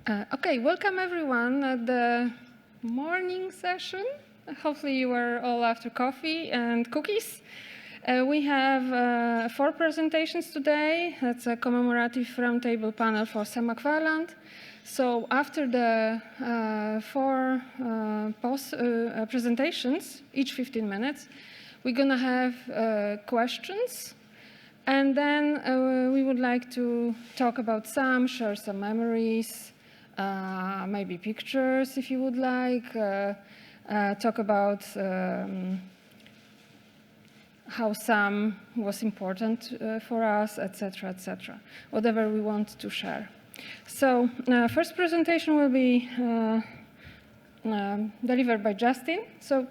Okay, welcome everyone at the morning session. Hopefully you are all after coffee and cookies. We have 4 presentations today. That's a commemorative roundtable panel for Sam McFarland. So after the 4 presentations, each 15 minutes, we're going to have questions. And then we would like to talk about Sam, share some memories, maybe pictures if you would like, talk about how Sam was important for us, etc., etc., whatever we want to share. So first presentation will be delivered by Justin. So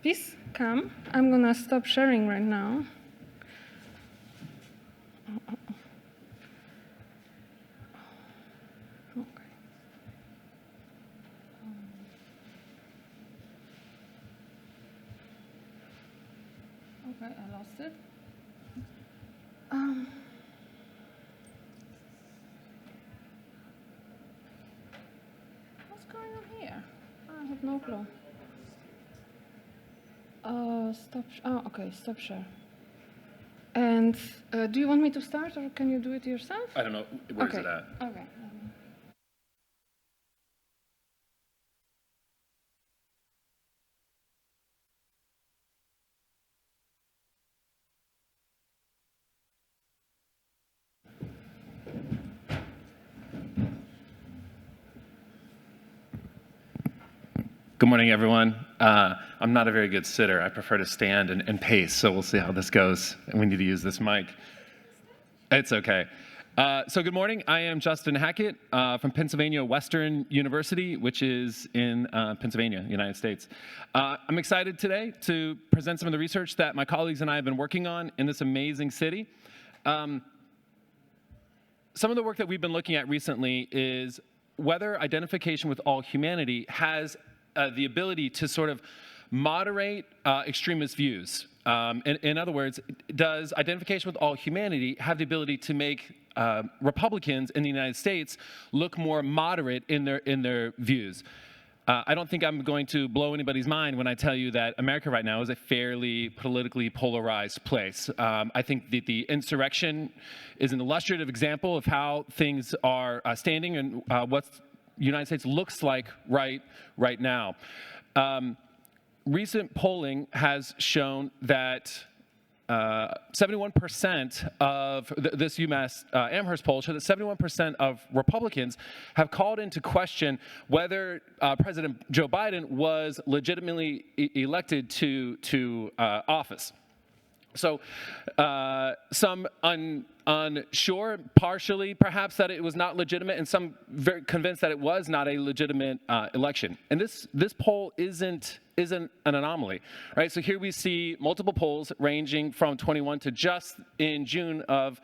please come. I'm going to stop sharing right now. Okay, I lost it. What's going on here? I have no clue. Stop. Okay, stop share. And do you want me to start, or can you do it yourself? I don't know. Where's it at? Okay. Good morning, everyone. I'm not a very good sitter. I prefer to stand and pace, so we'll see how this goes. And we need to use this mic. It's okay. So good morning. I am Justin Hackett from Pennsylvania Western University, which is in Pennsylvania, United States. I'm excited today to present some of the research that my colleagues and I have been working on in this amazing city. Some of the work that we've been looking at recently is whether identification with all humanity has the ability to sort of moderate extremist views. In other words, does identification with all humanity have the ability to make Republicans in the United States look more moderate in their views? I don't think I'm going to blow anybody's mind when I tell you that America right now is a fairly politically polarized place. I think that the insurrection is an illustrative example of how things are standing and what the United States looks like right now. Recent polling has shown that 71% of this UMass Amherst poll showed that 71% of Republicans have called into question whether President Joe Biden was legitimately elected to office. So some unsure, partially perhaps, that it was not legitimate, and some very convinced that it was not a legitimate election. And this poll isn't an anomaly, right? So here we see multiple polls ranging from 21 to just in June of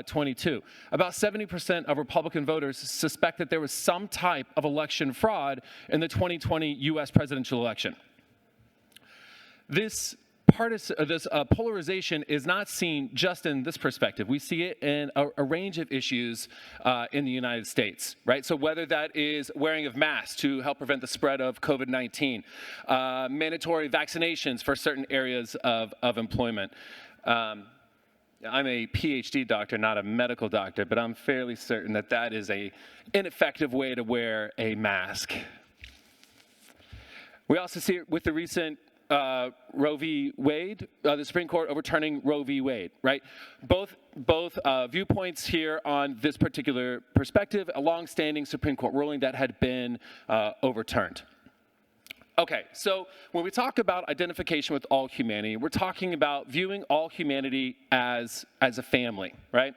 22. About 70% of Republican voters suspect that there was some type of election fraud in the 2020 U.S. presidential election. This polarization is not seen just in this perspective. We see it in a range of issues in the United States, right? So whether that is wearing of masks to help prevent the spread of COVID-19, mandatory vaccinations for certain areas of employment. I'm a PhD doctor, not a medical doctor, but I'm fairly certain that that is an ineffective way to wear a mask. We also see it with the recent Roe v. Wade, the Supreme Court overturning Roe v. Wade, right? Both viewpoints here on this particular perspective, a long-standing Supreme Court ruling that had been overturned. Okay, so when we talk about identification with all humanity, we're talking about viewing all humanity as a family, right?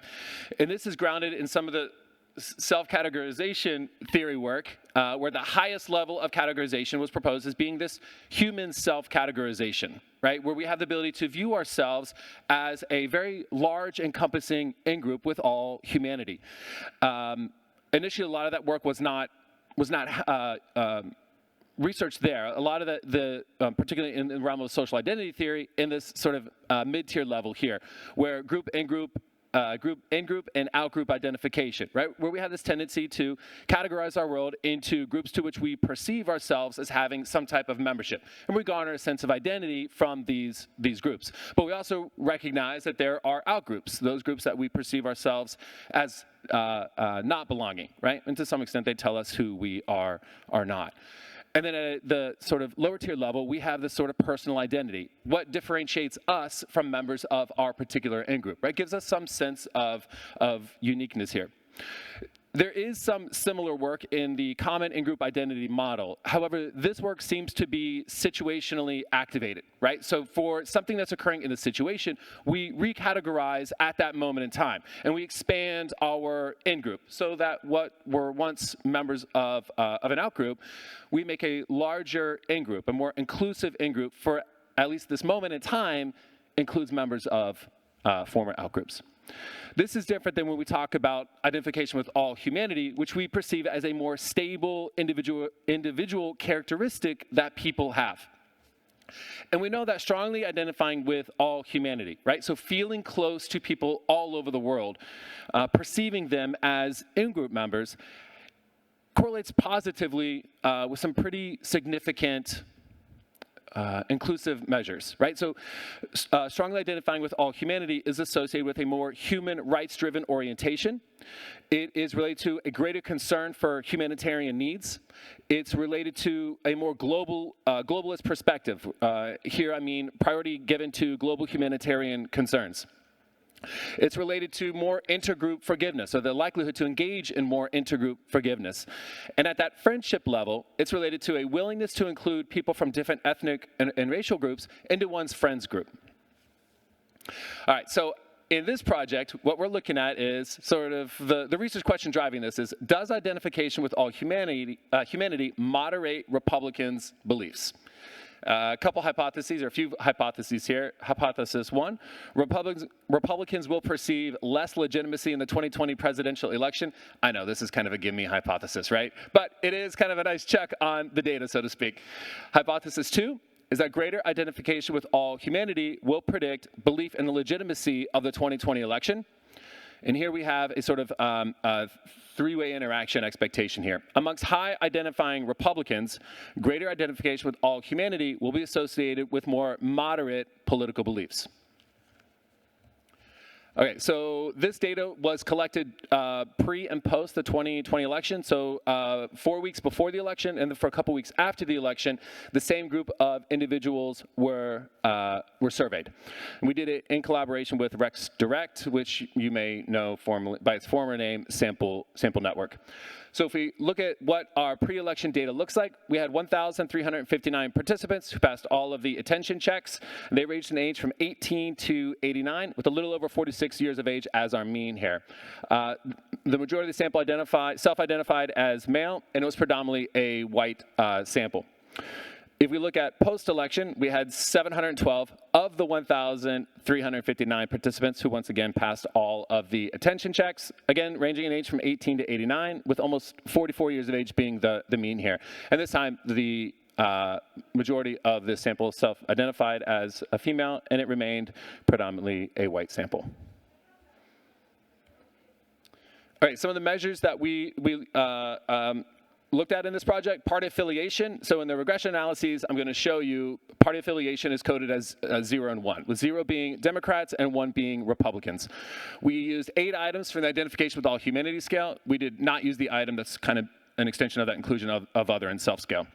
And this is grounded in some of the self-categorization theory work, where the highest level of categorization was proposed as being this human self-categorization, right? Where we have the ability to view ourselves as a very large, encompassing in-group with all humanity. Initially, a lot of that work was not researched there. A lot of the particularly in the realm of social identity theory, in this sort of mid-tier level here, where group in-group in-group and out-group identification, right? Where we have this tendency to categorize our world into groups to which we perceive ourselves as having some type of membership. And we garner a sense of identity from these groups. But we also recognize that there are out-groups, those groups that we perceive ourselves as not belonging, right? And to some extent, they tell us who we are not. And then at the sort of lower tier level, we have this sort of personal identity. What differentiates us from members of our particular in-group, right? Gives us some sense of uniqueness here. There is some similar work in the common in-group identity model. However, this work seems to be situationally activated, right? So for something that's occurring in the situation, we recategorize at that moment in time, and we expand our in-group so that what were once members of an out-group, we make a larger in-group, a more inclusive in-group for at least this moment in time includes members of former out-groups. This is different than when we talk about identification with all humanity, which we perceive as a more stable individual characteristic that people have. And we know that strongly identifying with all humanity, right? So feeling close to people all over the world, perceiving them as in-group members, correlates positively with some pretty significant inclusive measures, right? So strongly identifying with all humanity is associated with a more human rights-driven orientation. It is related to a greater concern for humanitarian needs. It's related to a more globalist perspective. Here, I mean priority given to global humanitarian concerns. It's related to more intergroup forgiveness, or the likelihood to engage in more intergroup forgiveness. And at that friendship level, it's related to a willingness to include people from different ethnic and racial groups into one's friends group. All right, so in this project, what we're looking at is sort of the research question driving this is, does identification with all humanity moderate Republicans' beliefs? A couple hypotheses, or a few hypotheses here. Hypothesis one, Republicans will perceive less legitimacy in the 2020 presidential election. I know this is kind of a gimme hypothesis, right? But it is kind of a nice check on the data, so to speak. Hypothesis two is that greater identification with all humanity will predict belief in the legitimacy of the 2020 election. And here we have a sort of three-way interaction expectation here. Amongst high identifying Republicans, greater identification with all humanity will be associated with more moderate political beliefs. Okay, so this data was collected pre and post the 2020 election. So 4 weeks before the election and for a couple weeks after the election, the same group of individuals were surveyed. And we did it in collaboration with Rex Direct, which you may know formally by its former name, Sample Network. So if we look at what our pre-election data looks like, we had 1,359 participants who passed all of the attention checks. They ranged in age from 18 to 89, with a little over 46 years of age as our mean here. The majority of the sample self-identified as male, and it was predominantly a white sample. If we look at post-election, we had 712 of the 1,359 participants who once again passed all of the attention checks, again ranging in age from 18 to 89, with almost 44 years of age being the mean here. And this time, the majority of this sample self-identified as a female, and it remained predominantly a white sample. All right, some of the measures that we looked at in this project, party affiliation. So in the regression analyses, I'm going to show you party affiliation is coded as 0 and 1, with 0 being Democrats and 1 being Republicans. We used 8 items for the identification with all humanity scale. We did not use the item that's kind of an extension of that inclusion of other and self scale.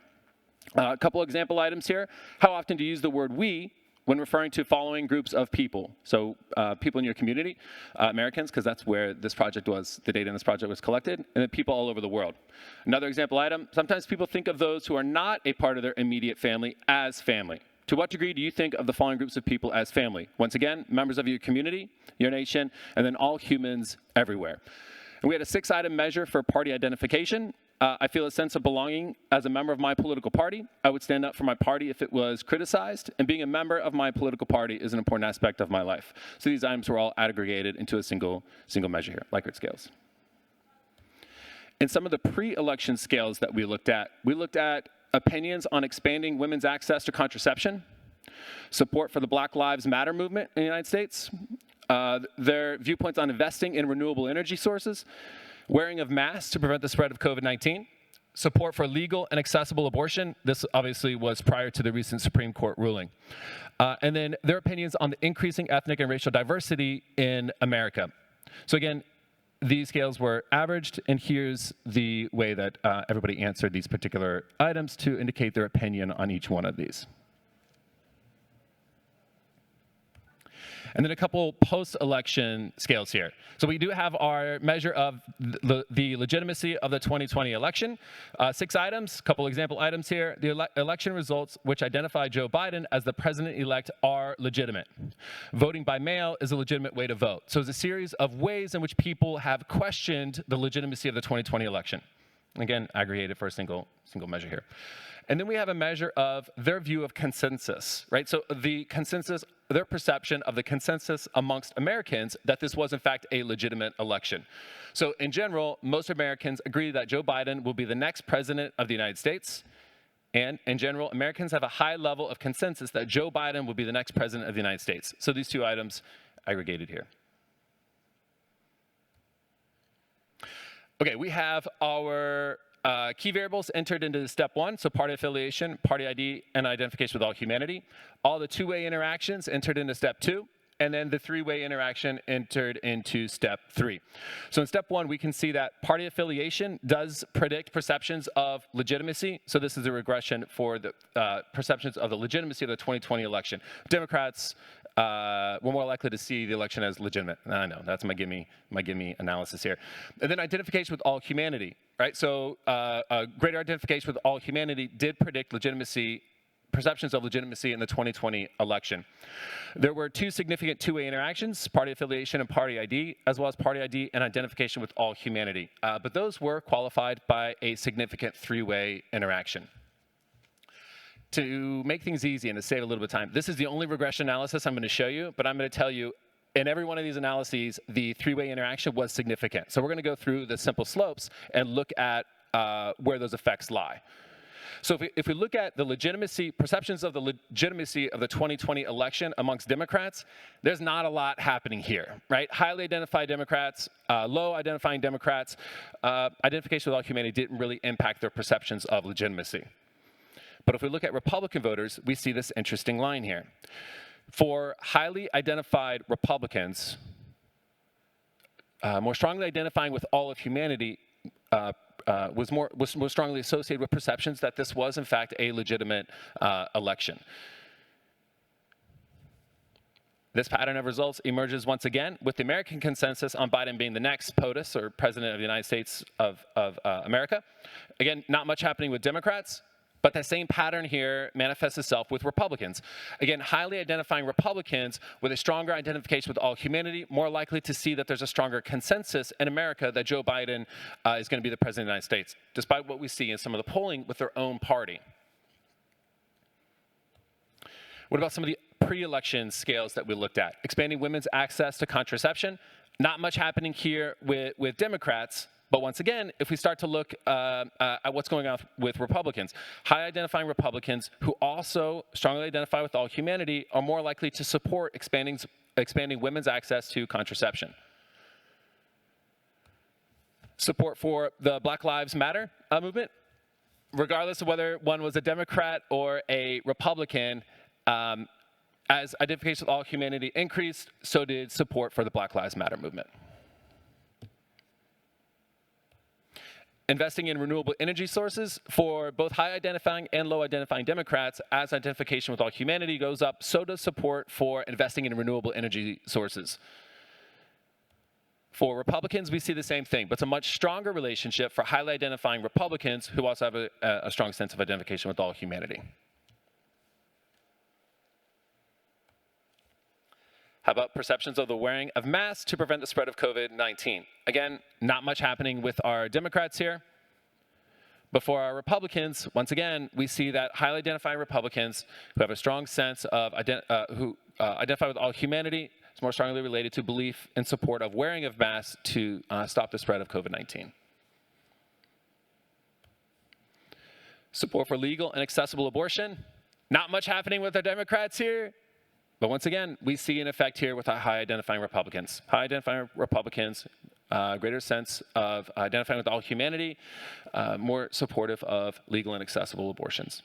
A couple example items here. How often do you use the word we when referring to following groups of people? So people in your community, Americans, because that's where this project was, the data in this project was collected, and then people all over the world. Another example item, sometimes people think of those who are not a part of their immediate family as family. To what degree do you think of the following groups of people as family? Once again, members of your community, your nation, and then all humans everywhere. And we had a 6-item measure for party identification. I feel a sense of belonging as a member of my political party. I would stand up for my party if it was criticized, and being a member of my political party is an important aspect of my life. So these items were all aggregated into a single measure here, Likert scales. In some of the pre-election scales that we looked at opinions on expanding women's access to contraception, support for the Black Lives Matter movement in the United States, their viewpoints on investing in renewable energy sources, wearing of masks to prevent the spread of COVID-19, support for legal and accessible abortion. This obviously was prior to the recent Supreme Court ruling. And then their opinions on the increasing ethnic and racial diversity in America. So again, these scales were averaged, and here's the way that everybody answered these particular items to indicate their opinion on each one of these. And then a couple post-election scales here. So we do have our measure of the legitimacy of the 2020 election. 6 items, a couple example items here. The election results which identify Joe Biden as the president-elect are legitimate. Voting by mail is a legitimate way to vote. So it's a series of ways in which people have questioned the legitimacy of the 2020 election. Again, aggregated for a single measure here. And then we have a measure of their view of consensus, right? So the consensus, their perception of the consensus amongst Americans that this was in fact a legitimate election. So in general, most Americans agree that Joe Biden will be the next president of the United States. And in general, Americans have a high level of consensus that Joe Biden will be the next president of the United States. So these 2 items aggregated here. Okay, we have our key variables entered into step 1, so party affiliation, party ID, and identification with all humanity. All the 2-way interactions entered into step 2, and then the 3-way interaction entered into step 3. So in step 1, we can see that party affiliation does predict perceptions of legitimacy. So this is a regression for the perceptions of the legitimacy of the 2020 election. Democrats were more likely to see the election as legitimate. I know, that's my gimme analysis here. And then identification with all humanity, right? So greater identification with all humanity did predict perceptions of legitimacy in the 2020 election. There were 2 significant 2-way interactions, party affiliation and party ID, as well as party ID and identification with all humanity. But those were qualified by a significant 3-way interaction. To make things easy and to save a little bit of time, this is the only regression analysis I'm going to show you, but I'm going to tell you in every one of these analyses, the 3-way interaction was significant. So we're going to go through the simple slopes and look at where those effects lie. So if we look at the perceptions of the legitimacy of the 2020 election amongst Democrats, there's not a lot happening here, right? Highly identified Democrats, low identifying Democrats, identification with all humanity didn't really impact their perceptions of legitimacy. But if we look at Republican voters, we see this interesting line here. For highly identified Republicans, more strongly identifying with all of humanity was more strongly associated with perceptions that this was, in fact, a legitimate election. This pattern of results emerges once again with the American consensus on Biden being the next POTUS, or President of the United States of America. Again, not much happening with Democrats, but that same pattern here manifests itself with Republicans. Again, highly identifying Republicans with a stronger identification with all humanity, more likely to see that there's a stronger consensus in America that Joe Biden is going to be the President of the United States, despite what we see in some of the polling with their own party. What about some of the pre-election scales that we looked at? Expanding women's access to contraception. Not much happening here with Democrats. But once again, if we start to look at what's going on with Republicans, high identifying Republicans who also strongly identify with all humanity are more likely to support expanding women's access to contraception. Support for the Black Lives Matter movement, regardless of whether one was a Democrat or a Republican, as identification with all humanity increased, so did support for the Black Lives Matter movement. Investing in renewable energy sources for both high identifying and low identifying Democrats, as identification with all humanity goes up, so does support for investing in renewable energy sources. For Republicans, we see the same thing, but it's a much stronger relationship for highly identifying Republicans who also have a strong sense of identification with all humanity. How about perceptions of the wearing of masks to prevent the spread of COVID-19? Again, not much happening with our Democrats here. But for our Republicans, once again, we see that highly identifying Republicans who have a strong sense of identify with all humanity is more strongly related to belief and support of wearing of masks to stop the spread of COVID-19. Support for legal and accessible abortion. Not much happening with our Democrats here. But once again, we see an effect here with high identifying Republicans. High identifying Republicans, greater sense of identifying with all humanity, more supportive of legal and accessible abortions.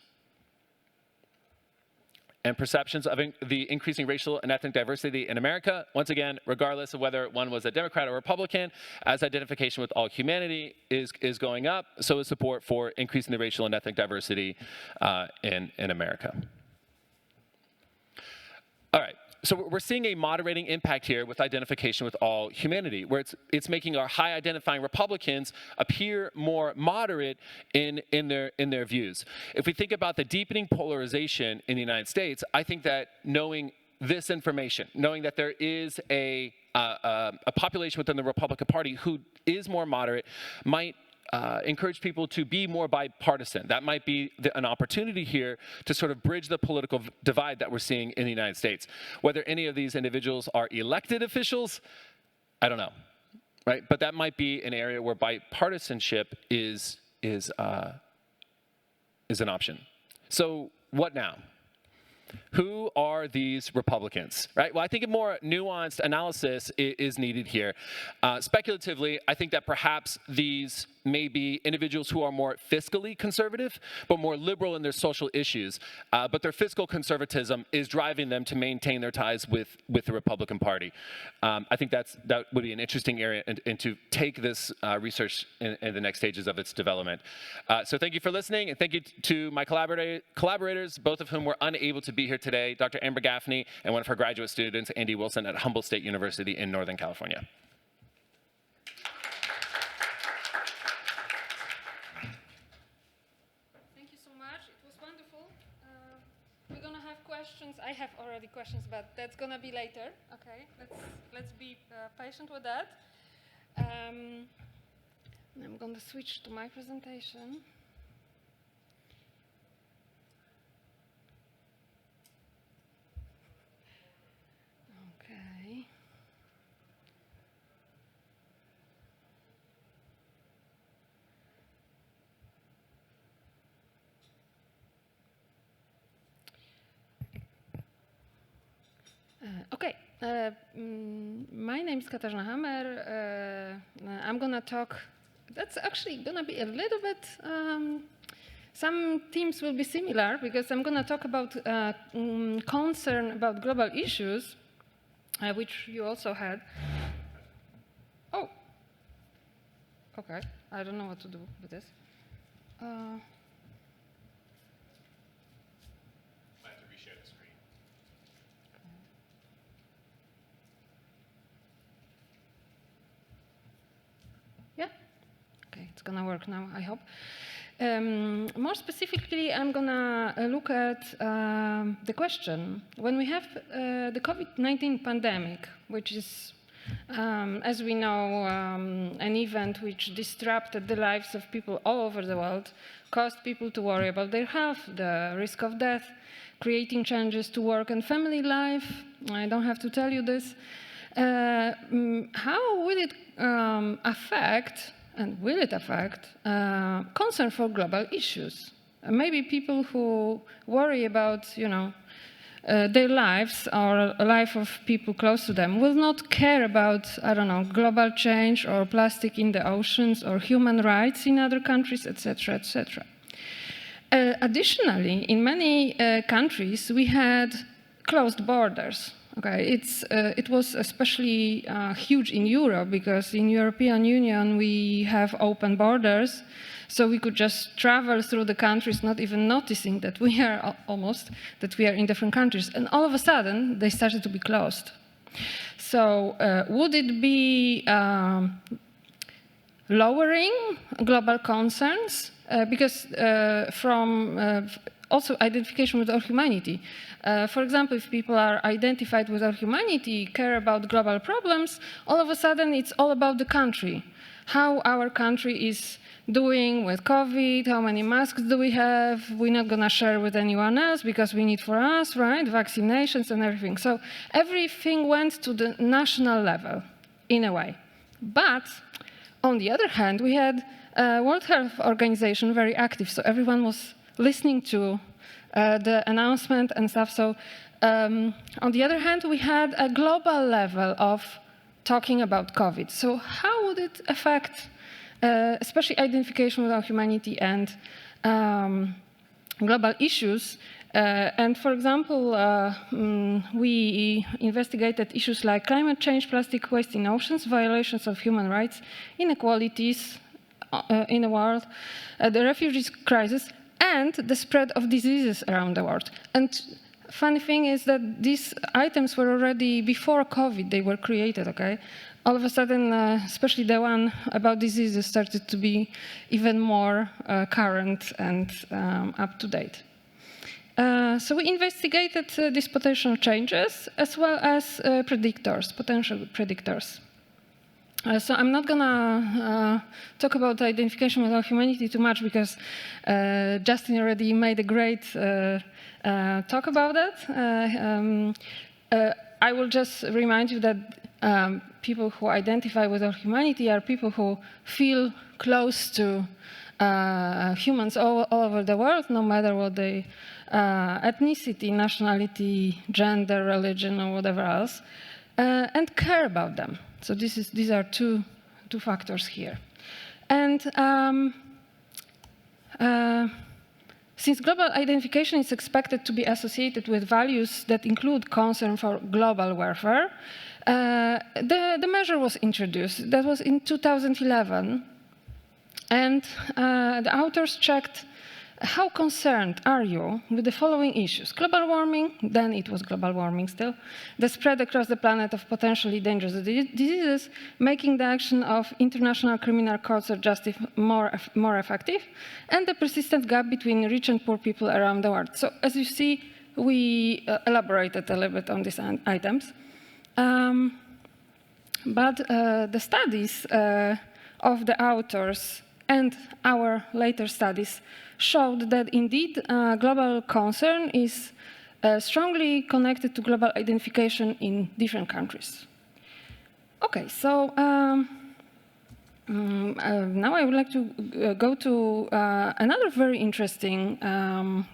And perceptions of the increasing racial and ethnic diversity in America, once again, regardless of whether one was a Democrat or Republican, as identification with all humanity is going up, so is support for increasing the racial and ethnic diversity in America. All right, so we're seeing a moderating impact here with identification with all humanity, where it's making our high identifying Republicans appear more moderate in their views. If we think about the deepening polarization in the United States, I think that knowing this information, knowing that there is a population within the Republican Party who is more moderate, might encourage people to be more bipartisan. That might be an opportunity here to sort of bridge the political divide that we're seeing in the United States. Whether any of these individuals are elected officials, I don't know, right? But that might be an area where bipartisanship is an option. So what now? Who are these Republicans, right? Well, I think a more nuanced analysis is needed here. Speculatively, I think that perhaps these may be individuals who are more fiscally conservative, but more liberal in their social issues. But their fiscal conservatism is driving them to maintain their ties with the Republican Party. I think that would be an interesting area and to take this research in the next stages of its development. So thank you for listening, and thank you to my collaborators, both of whom were unable to be here today, Dr. Amber Gaffney and one of her graduate students, Andy Wilson, at Humboldt State University in Northern California. Thank you so much. It was wonderful. We're gonna have questions. I have already questions, but that's gonna be later. Okay, let's be patient with that. I'm gonna switch to my presentation. Okay. Okay. My name is Katarzyna Hammer. I'm gonna talk. That's actually gonna be a little bit. Some themes will be similar because I'm gonna talk about concern about global issues, which you also had. Oh. Okay. I don't know what to do with this. I have to reshare the screen. Yeah? Okay, it's gonna work now, I hope. More specifically, I'm gonna look at the question. When we have the COVID-19 pandemic, which is, as we know, an event which disrupted the lives of people all over the world, caused people to worry about their health, the risk of death, creating changes to work and family life. I don't have to tell you this. How will it affect, and will it affect, concern for global issues? Maybe people who worry about, their lives or a life of people close to them will not care about, I don't know, global change or plastic in the oceans or human rights in other countries, etc., etc. Additionally, in many countries, we had closed borders. Okay, it was especially huge in Europe because in European Union we have open borders, so we could just travel through the countries, not even noticing that we are in different countries, and all of a sudden they started to be closed. So would it be lowering global concerns? Because from also identification with our humanity. For example, if people are identified with our humanity, care about global problems, all of a sudden it's all about the country. How our country is doing with COVID, how many masks do we have, we're not gonna share with anyone else because we need for us, right, vaccinations and everything. So everything went to the national level, in a way. But on the other hand, we had World Health Organization very active, so everyone was listening to the announcement and stuff. So On the other hand, we had a global level of talking about COVID. So how would it affect, especially identification with our humanity and global issues? And for example, we investigated issues like climate change, plastic waste in oceans, violations of human rights, inequalities in the world, the refugees crisis, and the spread of diseases around the world. And funny thing is that these items were already before COVID, they were created, okay? All of a sudden, especially the one about diseases started to be even more current and up to date. So we investigated these potential changes as well as predictors, potential predictors. So I'm not gonna talk about identification with our humanity too much because Justin already made a great talk about that. I will just remind you that people who identify with our humanity are people who feel close to humans all over the world, no matter what they ethnicity, nationality, gender, religion, or whatever else, and care about them. So these are two factors here. And since global identification is expected to be associated with values that include concern for global welfare, the measure was introduced. That was in 2011. And the authors checked how concerned are you with the following issues? Global warming, then it was global warming still, the spread across the planet of potentially dangerous diseases, making the action of international criminal courts of justice more effective, and the persistent gap between rich and poor people around the world. So as you see, we elaborated a little bit on these items. But the studies of the authors and our later studies showed that indeed global concern is strongly connected to global identification in different countries. Okay, so now I would like to go to another very interesting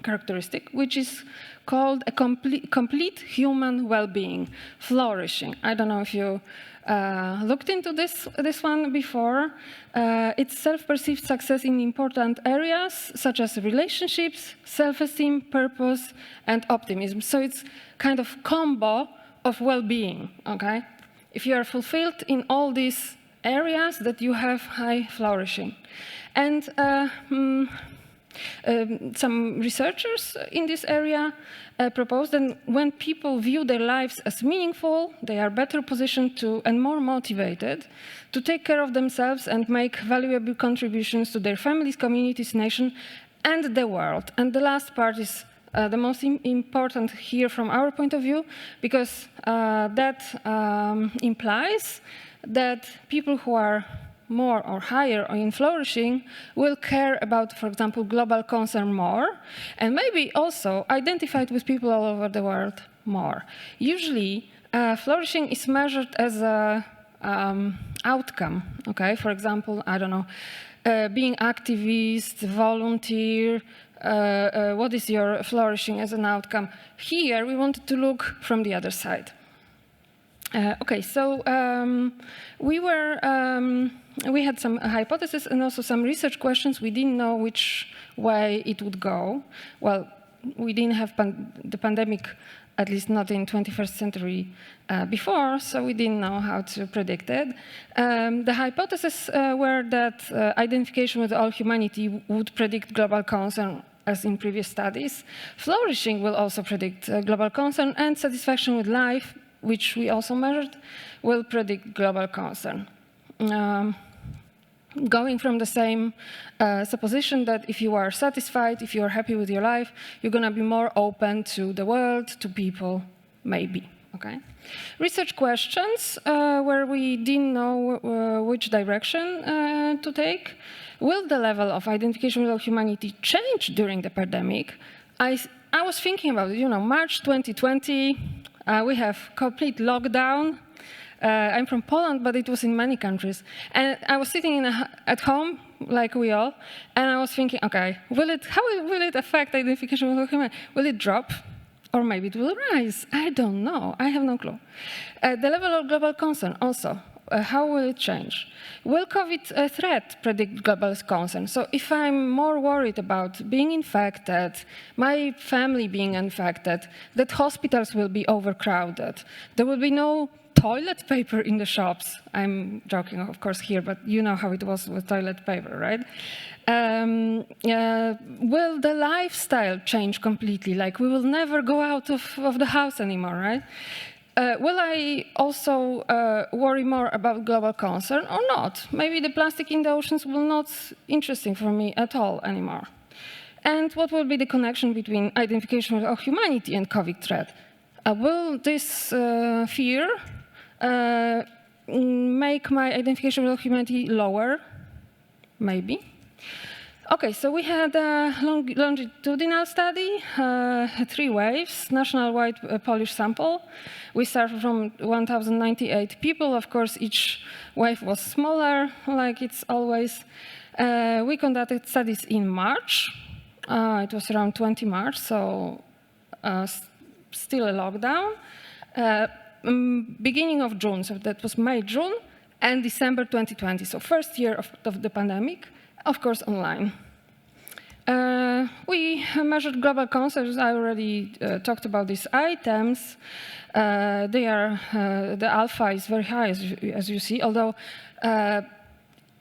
characteristic, which is called a complete human well-being, flourishing. I don't know if you looked into this one before. It's self-perceived success in important areas, such as relationships, self-esteem, purpose, and optimism. So it's kind of combo of well-being, okay? If you are fulfilled in all these areas, that you have high flourishing. And some researchers in this area propose that when people view their lives as meaningful, they are better positioned to and more motivated to take care of themselves and make valuable contributions to their families, communities, nation, and the world. And the last part is the most important here from our point of view, because that implies that people who are more or higher or in flourishing will care about, for example, global concern more, and maybe also identified with people all over the world more. Usually, flourishing is measured as a outcome, okay? For example, I don't know, being activist, volunteer, what is your flourishing as an outcome? Here, we wanted to look from the other side. Okay, so we had some hypotheses and also some research questions. We didn't know which way it would go. Well, we didn't have the pandemic, at least not in 21st century before, so we didn't know how to predict it. The hypotheses were that identification with all humanity would predict global concern, as in previous studies. Flourishing will also predict global concern, and satisfaction with life, which we also measured, will predict global concern. Going from the same supposition that if you are satisfied, if you are happy with your life, you're going to be more open to the world, to people, maybe. Okay. Research questions where we didn't know which direction to take. Will the level of identification with humanity change during the pandemic? I was thinking about it, March 2020, we have complete lockdown. I'm from Poland, but it was in many countries. And I was sitting at home, like we all, and I was thinking, okay, how will it affect identification with humanity? Will it drop? or maybe it will rise. I don't know. I have no clue. The level of global concern also. How will it change? Will COVID threat predict global concern? So if I'm more worried about being infected, my family being infected, that hospitals will be overcrowded, there will be no toilet paper in the shops. I'm joking, of course, here, but you know how it was with toilet paper, right? Will the lifestyle change completely? Like, we will never go out of the house anymore, right? Will I also worry more about global concern or not? Maybe the plastic in the oceans will not be interesting for me at all anymore. And what will be the connection between identification of humanity and COVID threat? Will this fear make my identification with humanity lower? Maybe. Okay, so we had a longitudinal study, 3 waves, national-wide Polish sample. We started from 1,098 people. Of course, each wave was smaller, like it's always. We conducted studies in March. It was around 20 March, so still a lockdown. Beginning of June, so that was May, June, and December 2020, so first year of the pandemic. Of course, online. We measured global concerns. I already talked about these items. The alpha is very high, as you see, although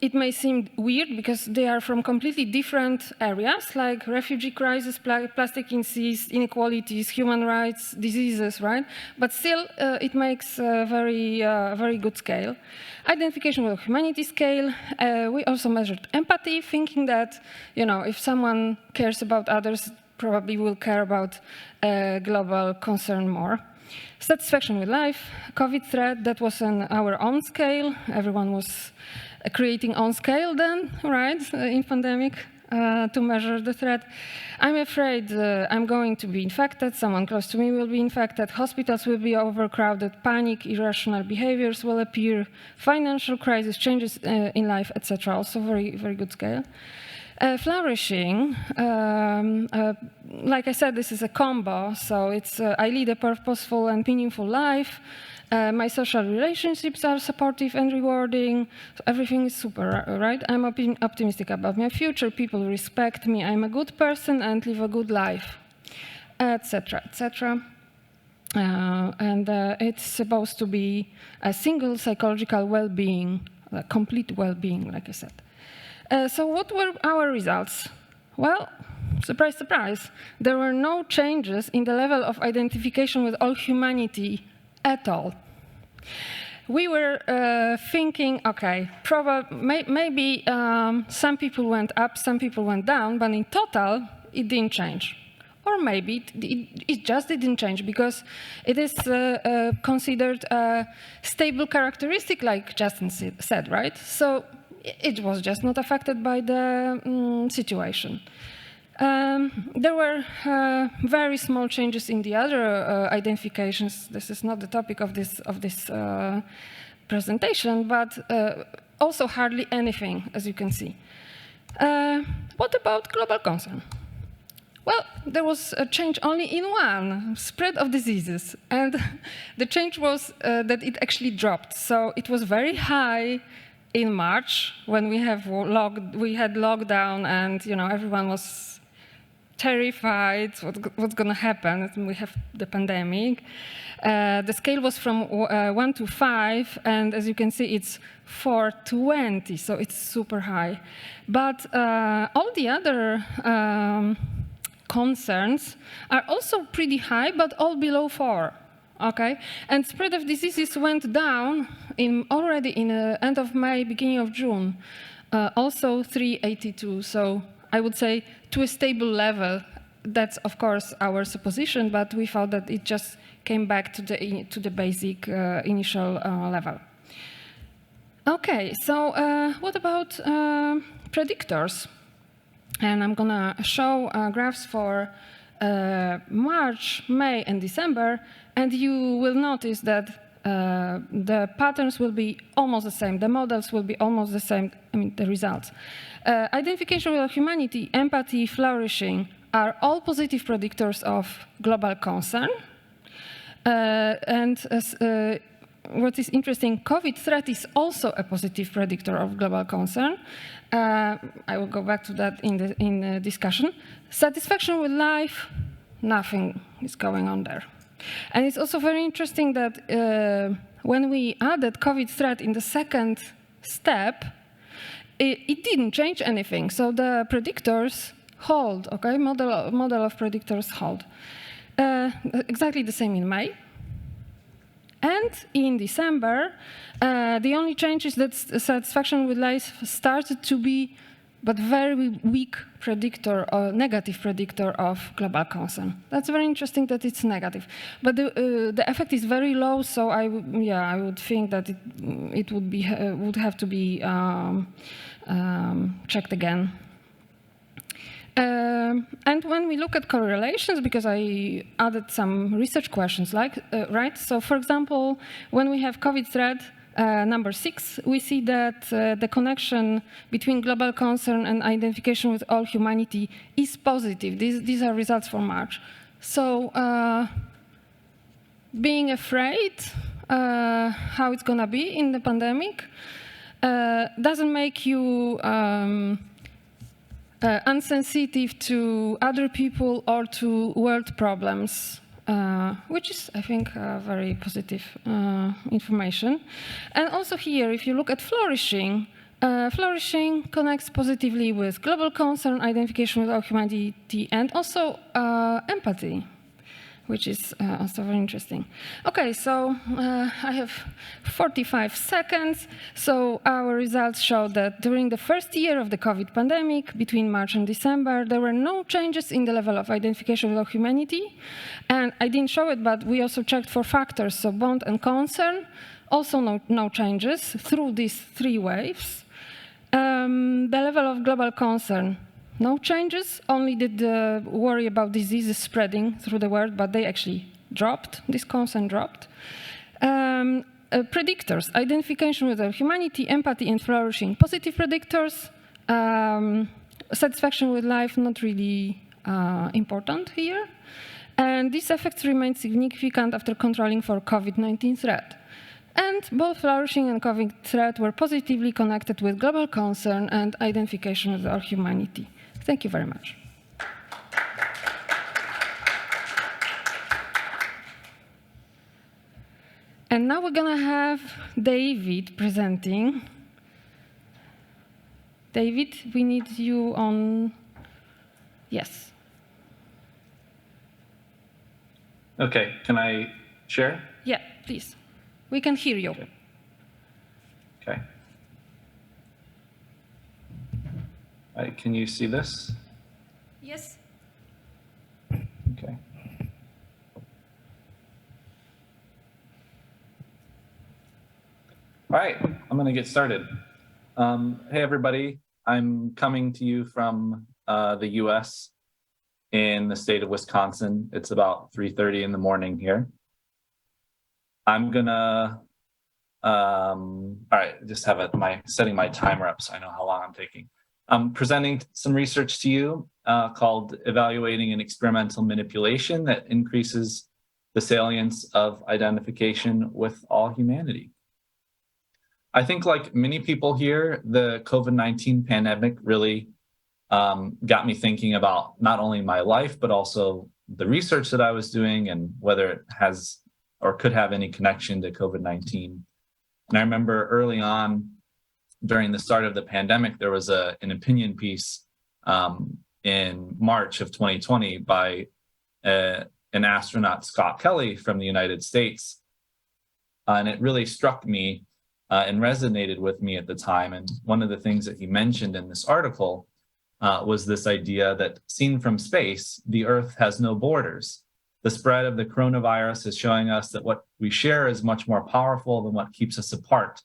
it may seem weird because they are from completely different areas, like refugee crisis, plastic in seas, inequalities, human rights, diseases, right? But still, it makes a very good scale. Identification with humanity scale. We also measured empathy, thinking that, you know, if someone cares about others, probably will care about global concern more. Satisfaction with life, COVID threat, that was on our own scale. Everyone was creating on scale then, right, in pandemic to measure the threat. I'm afraid I'm going to be infected, someone close to me will be infected, hospitals will be overcrowded, panic, irrational behaviors will appear, financial crisis, changes in life, etc. Also very good scale. Flourishing, like I said, this is a combo, so it's I lead a purposeful and meaningful life. My social relationships are supportive and rewarding. So everything is super, right? I'm optimistic about my future. People respect me. I'm a good person and live a good life, etc., etc. And it's supposed to be a single psychological well-being, a complete well-being, like I said. So what were our results? Well, surprise, surprise, there were no changes in the level of identification with all humanity at all. We were thinking, okay, maybe some people went up, some people went down, but in total, it didn't change. Or maybe it just didn't change because it is considered a stable characteristic, like Justin said, right? So it was just not affected by the situation. There were very small changes in the other identifications. This is not the topic of this presentation, but also hardly anything, as you can see. What about global concern? Well, there was a change only in one, spread of diseases. And the change was that it actually dropped. So it was very high in March when we had lockdown and, you know, everyone was terrified what's going to happen. We have the pandemic. The scale was from 1 to 5, and as you can see, it's 420, so it's super high. But all the other concerns are also pretty high, but all below 4. Okay, and spread of diseases went down already in the end of May, beginning of June, also 382. So I would say to a stable level. That's of course our supposition, but we thought that it just came back to the basic initial level. Okay, so what about predictors? And I'm gonna show graphs for March, May, and December, and you will notice that the patterns will be almost the same, the models will be almost the same, I mean, the results. Identification with humanity, empathy, flourishing, are all positive predictors of global concern. What is interesting, COVID threat is also a positive predictor of global concern. I will go back to that in the discussion. Satisfaction with life, nothing is going on there. And it's also very interesting that when we added COVID threat in the second step, it didn't change anything. So the predictors hold, okay? Model of predictors hold. Exactly the same in May. And in December, the only change is that satisfaction with life started to be, but very weak predictor or negative predictor of global concern. That's very interesting that it's negative. But the effect is very low, so I would think that it would have to be checked again. And when we look at correlations, because I added some research questions, right? So for example, when we have COVID threat, number 6, we see that the connection between global concern and identification with all humanity is positive. These are results for March. So being afraid how it's gonna be in the pandemic doesn't make you unsensitive to other people or to world problems, which is, I think, very positive information. And also here, if you look at flourishing, flourishing connects positively with global concern, identification with our humanity, and also empathy, which is also very interesting. Okay, so I have 45 seconds. So our results show that during the first year of the COVID pandemic, between March and December, there were no changes in the level of identification with our humanity. And I didn't show it, but we also checked for factors, so bond and concern, also no changes through these 3 waves. The level of global concern, no changes, only did the worry about diseases spreading through the world, but they actually dropped, this concern dropped. Predictors, identification with our humanity, empathy, and flourishing, positive predictors. Satisfaction with life, not really important here. And these effects remain significant after controlling for COVID-19 threat. And both flourishing and COVID threat were positively connected with global concern and identification with our humanity. Thank you very much. And now we're going to have David presenting. David, we need you on, yes. Okay, can I share? Yeah, please. We can hear you. Okay. All right, can you see this? Yes. Okay. All right, I'm going to get started. Hey, everybody. I'm coming to you from the US in the state of Wisconsin. It's about 3:30 in the morning here. I'm going to, all right, just have setting my timer up so I know how long I'm taking. I'm presenting some research to you called Evaluating an Experimental Manipulation that Increases the Salience of Identification with All Humanity. I think, like many people here, the COVID-19 pandemic really got me thinking about not only my life, but also the research that I was doing and whether it has or could have any connection to COVID-19. And I remember early on, during the start of the pandemic, there was an opinion piece in March of 2020 by an astronaut, Scott Kelly, from the United States. And it really struck me and resonated with me at the time. And one of the things that he mentioned in this article was this idea that, seen from space, the Earth has no borders. The spread of the coronavirus is showing us that what we share is much more powerful than what keeps us apart.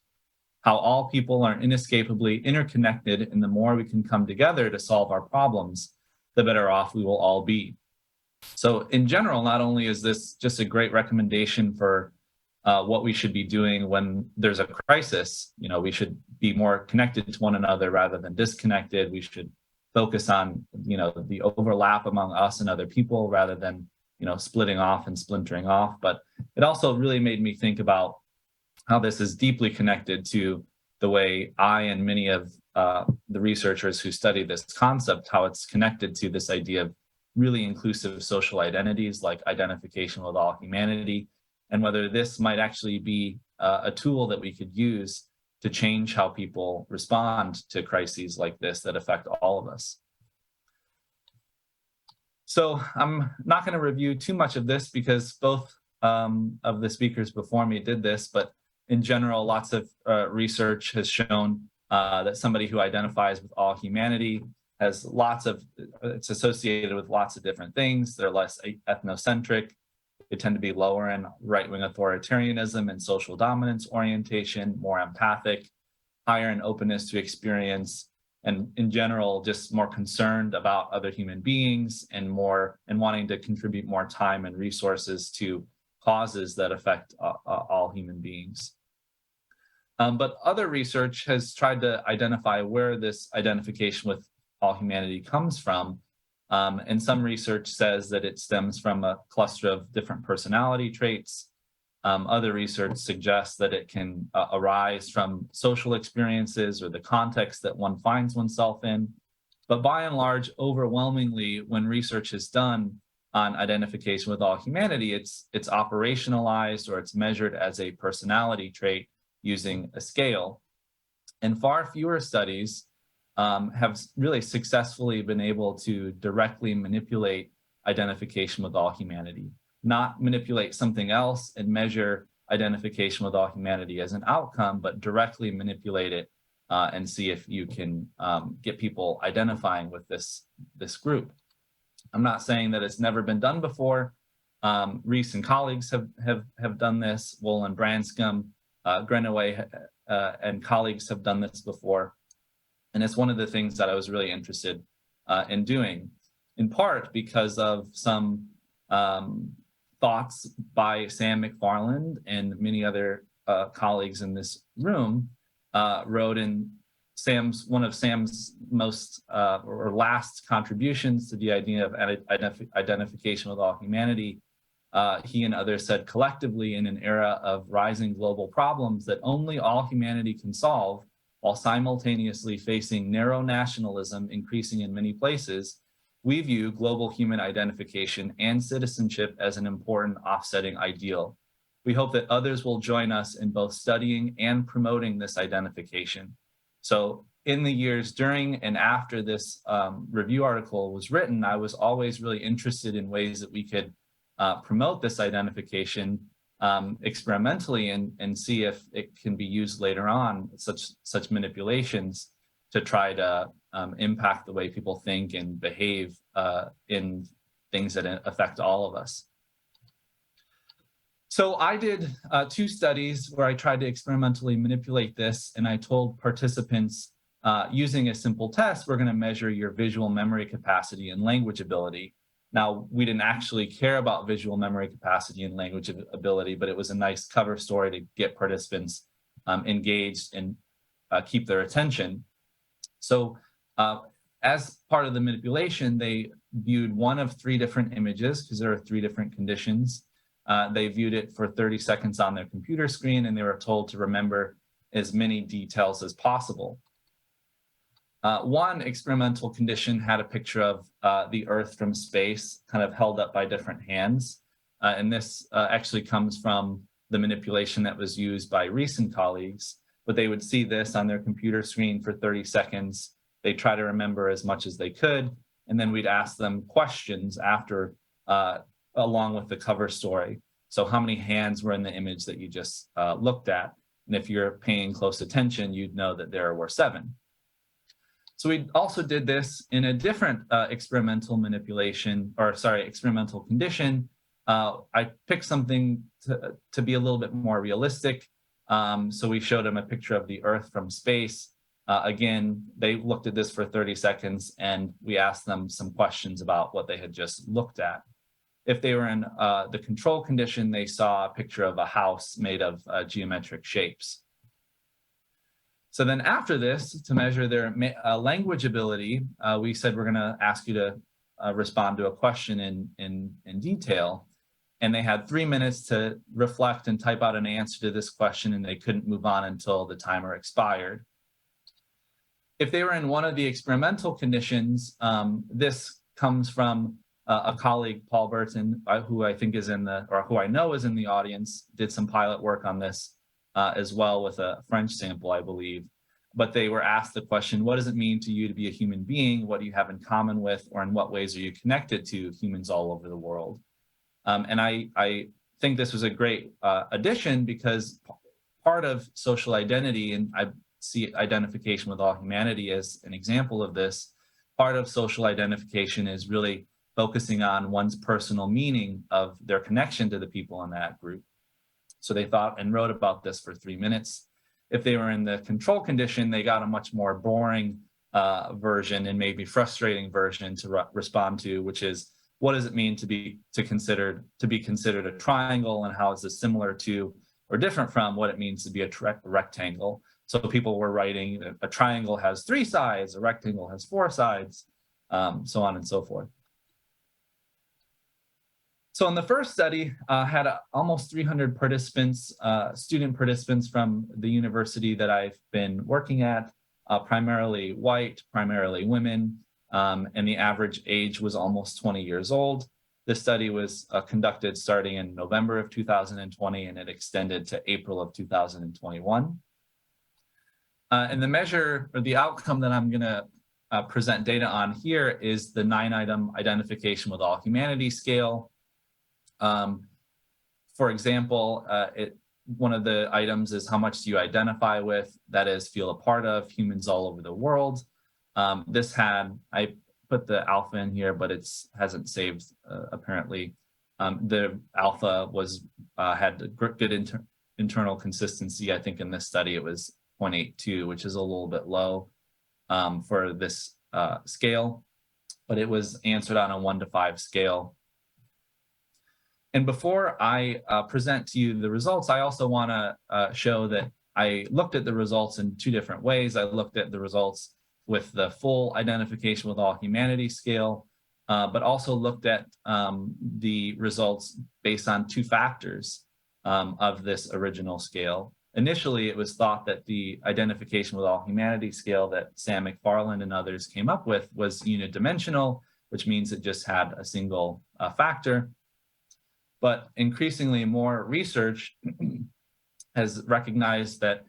How all people are inescapably interconnected, and the more we can come together to solve our problems, the better off we will all be. So in general, not only is this just a great recommendation for what we should be doing when there's a crisis, we should be more connected to one another rather than disconnected. We should focus on, the overlap among us and other people rather than, splitting off and splintering off. But it also really made me think about how this is deeply connected to the way I and many of the researchers who study this concept, how it's connected to this idea of really inclusive social identities like identification with all humanity, and whether this might actually be a tool that we could use to change how people respond to crises like this that affect all of us. So I'm not going to review too much of this because both of the speakers before me did this, but in general, lots of research has shown that somebody who identifies with all humanity has it's associated with lots of different things. They're less ethnocentric. They tend to be lower in right-wing authoritarianism and social dominance orientation, more empathic, higher in openness to experience, and in general, just more concerned about other human beings and wanting to contribute more time and resources to causes that affect all human beings. But other research has tried to identify where this identification with all humanity comes from. And some research says that it stems from a cluster of different personality traits. Other research suggests that it can arise from social experiences or the context that one finds oneself in. But by and large, overwhelmingly, when research is done on identification with all humanity, it's operationalized or it's measured as a personality trait using a scale. And far fewer studies have really successfully been able to directly manipulate identification with all humanity, not manipulate something else and measure identification with all humanity as an outcome, but directly manipulate it and see if you can get people identifying with this group. I'm not saying that it's never been done before. Reese and colleagues have done this. Wool and Branscombe, Greenaway and colleagues have done this before. And it's one of the things that I was really interested in doing, in part because of some thoughts by Sam McFarland and many other colleagues in this room wrote in one of Sam's most or last contributions to the idea of identification with all humanity. He and others said, collectively, in an era of rising global problems that only all humanity can solve, while simultaneously facing narrow nationalism increasing in many places, we view global human identification and citizenship as an important offsetting ideal. We hope that others will join us in both studying and promoting this identification. So in the years during and after this review article was written, I was always really interested in ways that we could promote this identification experimentally and see if it can be used later on, such manipulations to try to impact the way people think and behave in things that affect all of us. So I did 2 studies where I tried to experimentally manipulate this, and I told participants using a simple test, we're going to measure your visual memory capacity and language ability. Now, we didn't actually care about visual memory capacity and language ability, but it was a nice cover story to get participants engaged and keep their attention. So as part of the manipulation, they viewed one of 3 different images because there are 3 different conditions. They viewed it for 30 seconds on their computer screen, and they were told to remember as many details as possible. One experimental condition had a picture of the Earth from space, kind of held up by different hands. And this actually comes from the manipulation that was used by recent colleagues. But they would see this on their computer screen for 30 seconds. They try to remember as much as they could. And then we'd ask them questions after, along with the cover story. So how many hands were in the image that you just looked at? And if you're paying close attention, you'd know that there were 7. So we also did this in a different experimental condition. I picked something to be a little bit more realistic. So we showed them a picture of the Earth from space. Again, they looked at this for 30 seconds, and we asked them some questions about what they had just looked at. If they were in the control condition, they saw a picture of a house made of geometric shapes. So then after this, to measure their language ability, we said we're going to ask you to respond to a question in detail. And they had 3 minutes to reflect and type out an answer to this question, and they couldn't move on until the timer expired. If they were in one of the experimental conditions, this comes from a colleague, Paul Burton, who I think is who I know is in the audience, did some pilot work on this as well with a French sample, I believe. But they were asked the question, what does it mean to you to be a human being? What do you have in common with, or in what ways are you connected to humans all over the world? And I think this was a great addition, because part of social identity, and I see identification with all humanity as an example of this, part of social identification is really focusing on one's personal meaning of their connection to the people in that group. So they thought and wrote about this for 3 minutes. If they were in the control condition, they got a much more boring version and maybe frustrating version to respond to, which is, what does it mean to be considered a triangle, and how is this similar to or different from what it means to be a rectangle? So people were writing a triangle has 3 sides, a rectangle has 4 sides, so on and so forth. So in the first study, had almost 300 participants, student participants from the university that I've been working at, primarily white, primarily women, and the average age was almost 20 years old. This study was conducted starting in November of 2020, and it extended to April of 2021. And the measure, or the outcome that I'm going to present data on here, is the 9-item identification with all humanity scale. For example, one of the items is how much do you identify with, that is, feel a part of, humans all over the world. This had, I put the alpha in here, but it hasn't saved apparently. The alpha had good internal consistency. I think in this study it was 0.82, which is a little bit low for this scale, but it was answered on a 1 to 5 scale. And before I present to you the results, I also want to show that I looked at the results in 2 different ways. I looked at the results with the full identification with all humanity scale, but also looked at the results based on 2 factors of this original scale. Initially, it was thought that the identification with all humanity scale that Sam McFarland and others came up with was unidimensional, which means it just had a single factor. But increasingly more research has recognized that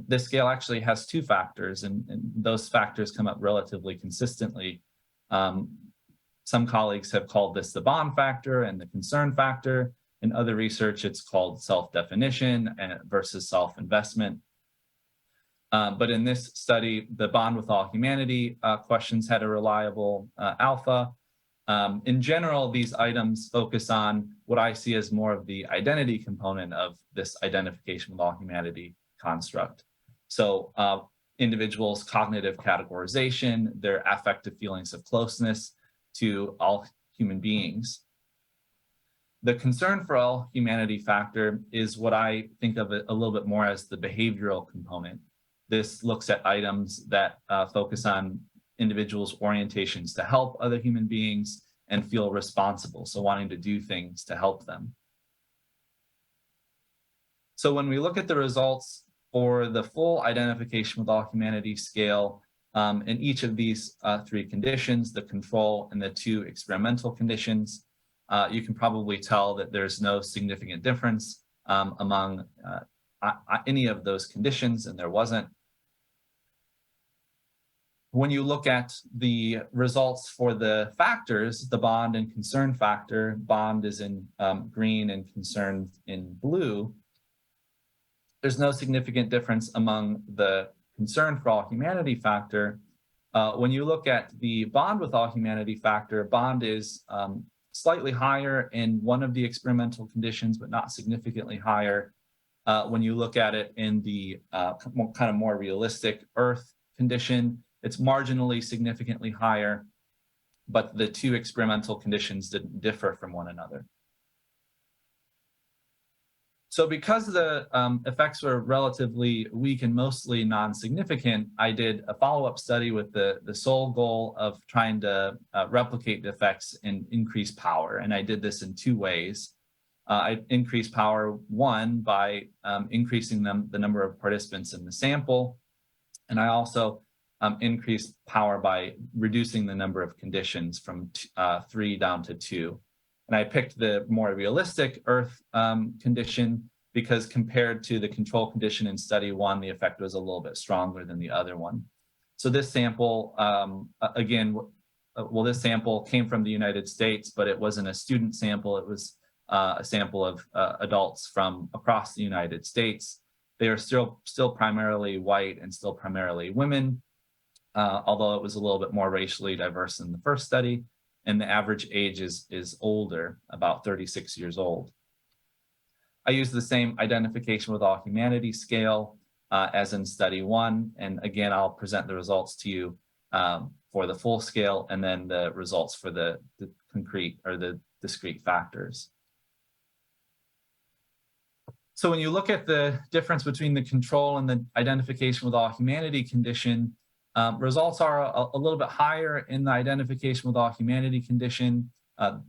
this scale actually has 2 factors, and those factors come up relatively consistently. Some colleagues have called this the bond factor and the concern factor. In other research, it's called self-definition versus self-investment. But in this study, the bond with all humanity questions had a reliable alpha. In general, these items focus on what I see as more of the identity component of this identification with all humanity construct. So individuals' cognitive categorization, their affective feelings of closeness to all human beings. The concern for all humanity factor is what I think of it a little bit more as the behavioral component. This looks at items that focus on individuals' orientations to help other human beings and feel responsible, so wanting to do things to help them. So when we look at the results for the full identification with all humanity scale, in each of these 3 conditions, the control and the 2 experimental conditions, you can probably tell that there's no significant difference among any of those conditions, and there wasn't. When you look at the results for the factors, the bond and concern factor, bond is in green and concern in blue, there's no significant difference among the concern for all humanity factor. When you look at the bond with all humanity factor, bond is slightly higher in one of the experimental conditions, but not significantly higher. When you look at it in the kind of more realistic Earth condition, it's marginally significantly higher, but the 2 experimental conditions didn't differ from one another. So because the effects were relatively weak and mostly non-significant, I did a follow-up study with the sole goal of trying to replicate the effects and increase power. And I did this in two ways. I increased power, one, by increasing the number of participants in the sample. And I also increased power by reducing the number of conditions from 3 down to 2. And I picked the more realistic Earth condition because compared to the control condition in study 1, the effect was a little bit stronger than the other one. So this sample, this sample came from the United States, but it wasn't a student sample. It was a sample of adults from across the United States. They are still primarily white and still primarily women, although it was a little bit more racially diverse than the first study. And the average age is older, about 36 years old. I used the same identification with all humanity scale as in study 1. And again, I'll present the results to you for the full scale and then the results for the concrete or the discrete factors. So when you look at the difference between the control and the identification with all humanity condition, results are a little bit higher in the identification with all humanity condition,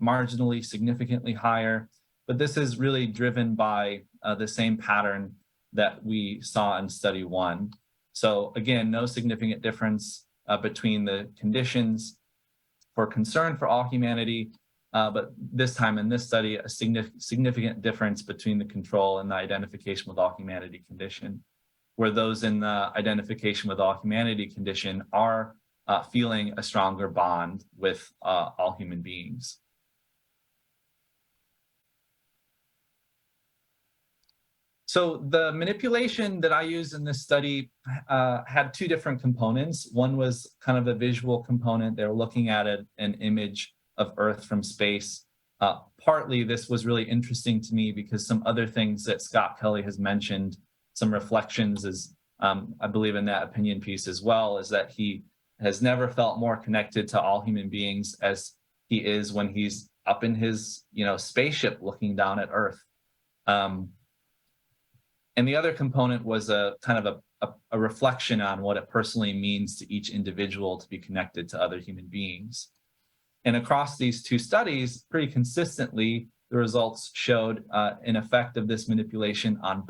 marginally significantly higher, but this is really driven by the same pattern that we saw in study 1. So again, no significant difference between the conditions for concern for all humanity, but this time in this study, a significant difference between the control and the identification with all humanity condition, where those in the identification with all humanity condition are feeling a stronger bond with all human beings. So the manipulation that I used in this study had two different components. One was kind of a visual component. They were looking at an image of Earth from space. Partly this was really interesting to me because some other things that Scott Kelly has mentioned, some reflections is, I believe in that opinion piece as well, is that he has never felt more connected to all human beings as he is when he's up in his, spaceship looking down at Earth. And the other component was a kind of a reflection on what it personally means to each individual to be connected to other human beings. And across these two studies, pretty consistently, the results showed an effect of this manipulation on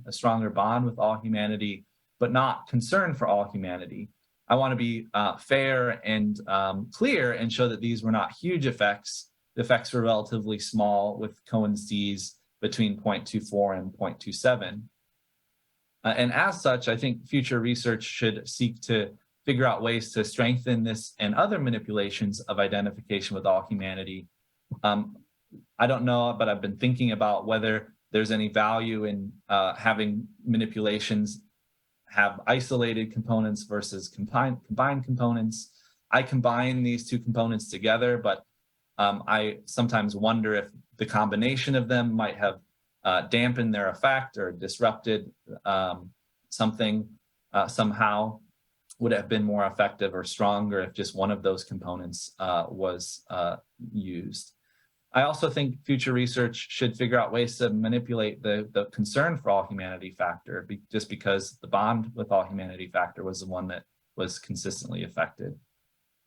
a stronger bond with all humanity, but not concern for all humanity. I want to be fair and clear and show that these were not huge effects. The effects were relatively small with Cohen's D's between 0.24 and 0.27. And as such, I think future research should seek to figure out ways to strengthen this and other manipulations of identification with all humanity. I don't know, but I've been thinking about whether there's any value in having manipulations have isolated components versus combined components. I combine these two components together, but I sometimes wonder if the combination of them might have dampened their effect or disrupted something somehow. Would have been more effective or stronger if just one of those components was used. I also think future research should figure out ways to manipulate the concern for all humanity factor, just because the bond with all humanity factor was the one that was consistently affected.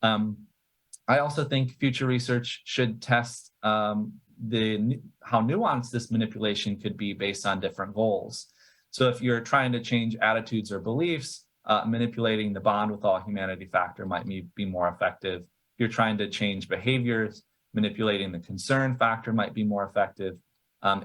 I also think future research should test how nuanced this manipulation could be based on different goals. So if you're trying to change attitudes or beliefs, manipulating the bond with all humanity factor might be more effective. If you're trying to change behaviors, manipulating the concern factor might be more effective.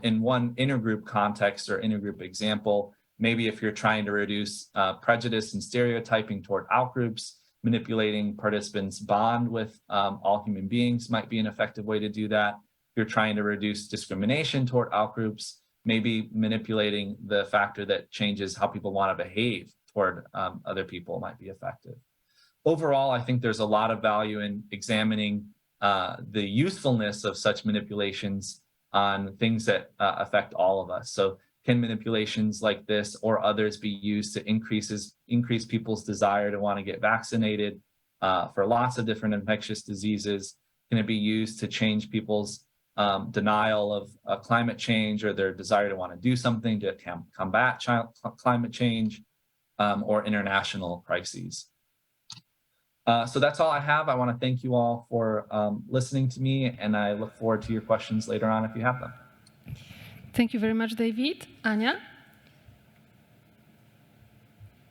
In one intergroup context or intergroup example, maybe if you're trying to reduce prejudice and stereotyping toward outgroups, manipulating participants' bond with all human beings might be an effective way to do that. If you're trying to reduce discrimination toward outgroups, maybe manipulating the factor that changes how people want to behave toward other people might be effective. Overall, I think there's a lot of value in examining the usefulness of such manipulations on things that affect all of us. So can manipulations like this or others be used to increase people's desire to want to get vaccinated for lots of different infectious diseases? Can it be used to change people's denial of climate change or their desire to want to do something to combat climate change or international crises. So that's all I have. I want to thank you all for listening to me, and I look forward to your questions later on if you have them. Thank you very much, David. Anya?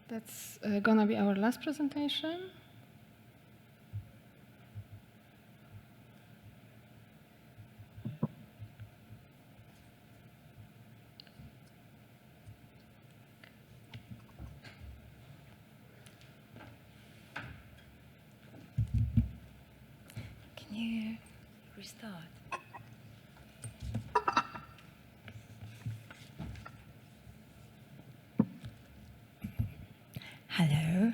That's gonna be our last presentation. Can you restart? Hello.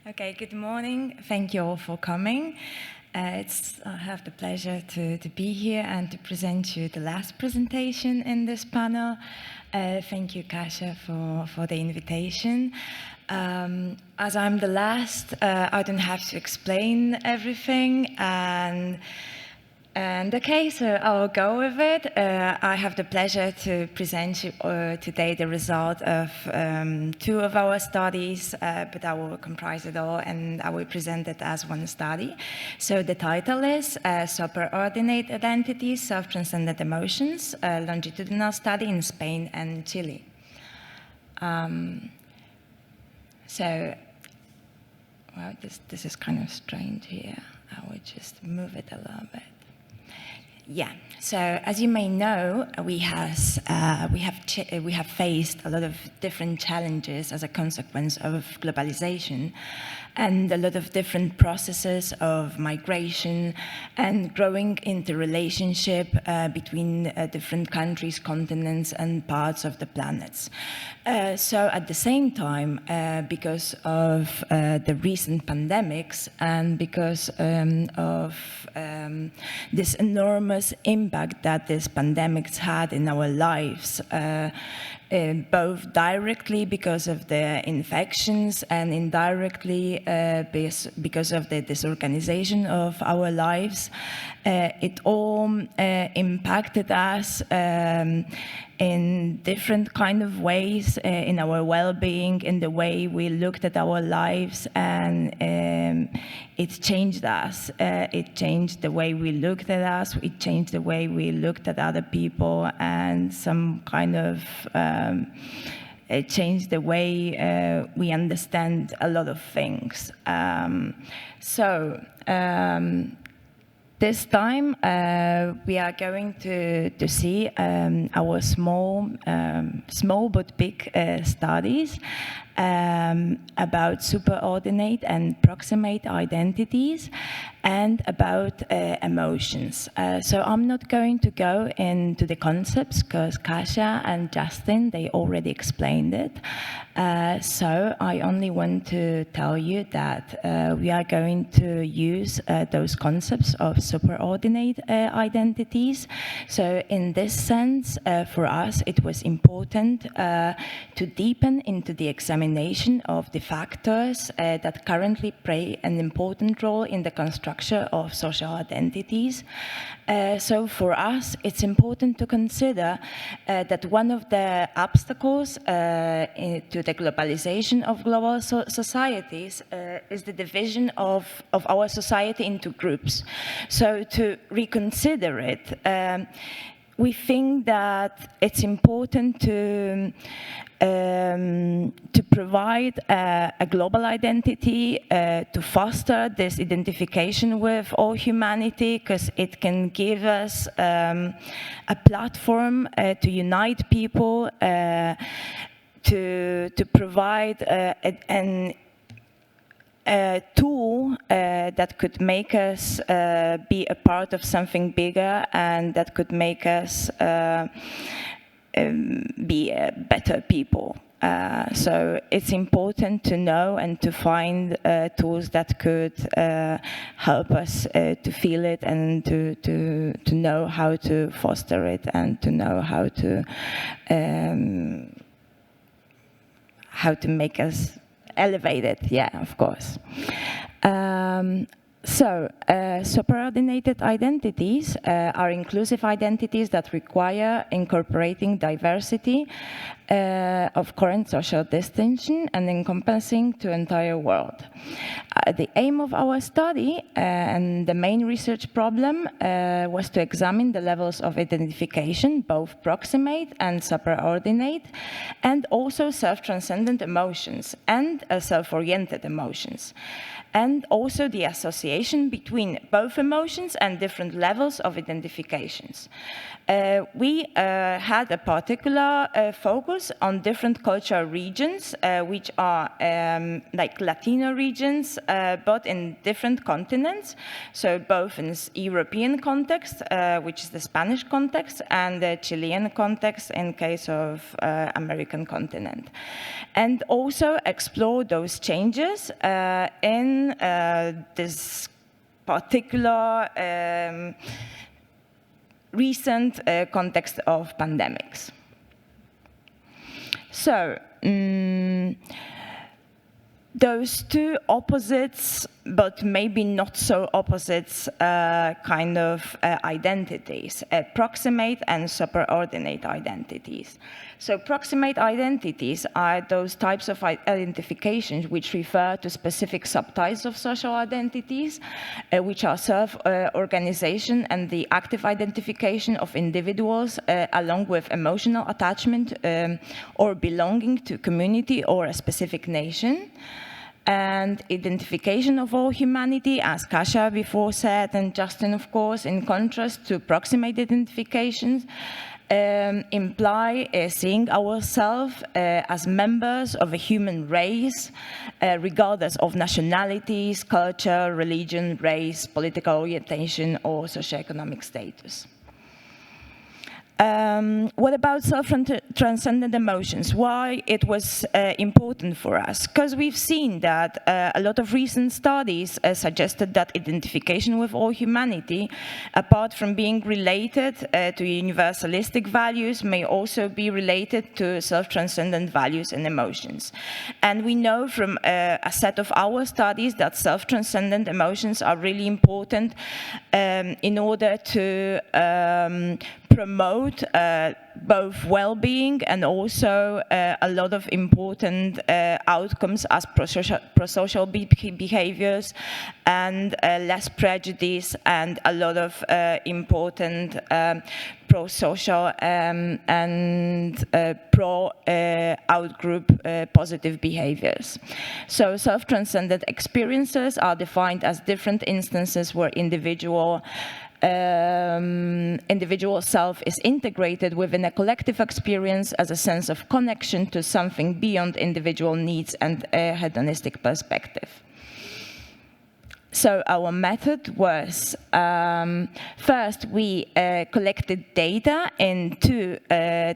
Okay, good morning. Thank you all for coming. I have the pleasure to be here and to present you the last presentation in this panel. Thank you, Kasia, for the invitation. As I'm the last, I don't have to explain everything, and okay, so I'll go with it. I have the pleasure to present you today the result of 2 of our studies, but I will comprise it all and I will present it as one study. So the title is Superordinate Identities, Self-Transcendent Emotions, a longitudinal study in Spain and Chile. Well, this is kind of strange here. I will just move it a little bit. Yeah, so as you may know, we have faced a lot of different challenges as a consequence of globalization, and a lot of different processes of migration and growing interrelationship between different countries, continents, and parts of the planets. So at the same time, because of the recent pandemics and because of this enormous impact that this pandemics had in our lives, both directly because of the infections and indirectly because of the disorganization of our lives. It all impacted us in different kind of ways, in our well-being, in the way we looked at our lives, and it changed us. It changed the way we looked at us, it changed the way we looked at other people, and some kind of it changed the way we understand a lot of things. This time, we are going to see our small but big studies about superordinate and proximate identities and about emotions. So I'm not going to go into the concepts because Kasia and Justin, they already explained it. So I only want to tell you that we are going to use those concepts of superordinate identities. So in this sense, for us, it was important to deepen into the examination of the factors that currently play an important role in the construction of social identities. So for us, it's important to consider that one of the obstacles to the globalization of global societies is the division of our society into groups. So to reconsider it, we think that it's important to provide a global identity, to foster this identification with all humanity, because it can give us a platform to unite people, to provide a tool that could make us be a part of something bigger, and that could make us be better people. So it's important to know and to find tools that could help us to feel it, and to know how to foster it, and to know how to make us elevated, yeah, of course. Superordinated identities are inclusive identities that require incorporating diversity of current social distinction and encompassing the entire world. The aim of our study and the main research problem was to examine the levels of identification, both proximate and superordinate, and also self-transcendent emotions and self-oriented emotions, and also the association between both emotions and different levels of identifications. We had a particular focus on different cultural regions, which are like Latino regions, but in different continents. So both in this European context, which is the Spanish context, and the Chilean context in case of American continent. And also explore those changes in this particular recent context of pandemics. So, those two opposites, but maybe not so opposites kind of identities, proximate and superordinate identities. So proximate identities are those types of identifications which refer to specific subtypes of social identities, which are self-organization and the active identification of individuals along with emotional attachment or belonging to community or a specific nation. And identification of all humanity, as Kasia before said, and Justin, of course, in contrast to proximate identifications, imply seeing ourselves as members of a human race, regardless of nationalities, culture, religion, race, political orientation, or socioeconomic status. What about self-transcendent emotions? Why it was important for us? Because we've seen that a lot of recent studies suggested that identification with all humanity, apart from being related to universalistic values, may also be related to self-transcendent values and emotions. And we know from a set of our studies that self-transcendent emotions are really important in order to promote both well-being and also a lot of important outcomes as pro-social behaviors and less prejudice and a lot of important pro-social and pro-outgroup positive behaviors. So self-transcendent experiences are defined as different instances where individual self is integrated within a collective experience as a sense of connection to something beyond individual needs and a hedonistic perspective. So our method was, first we collected data in two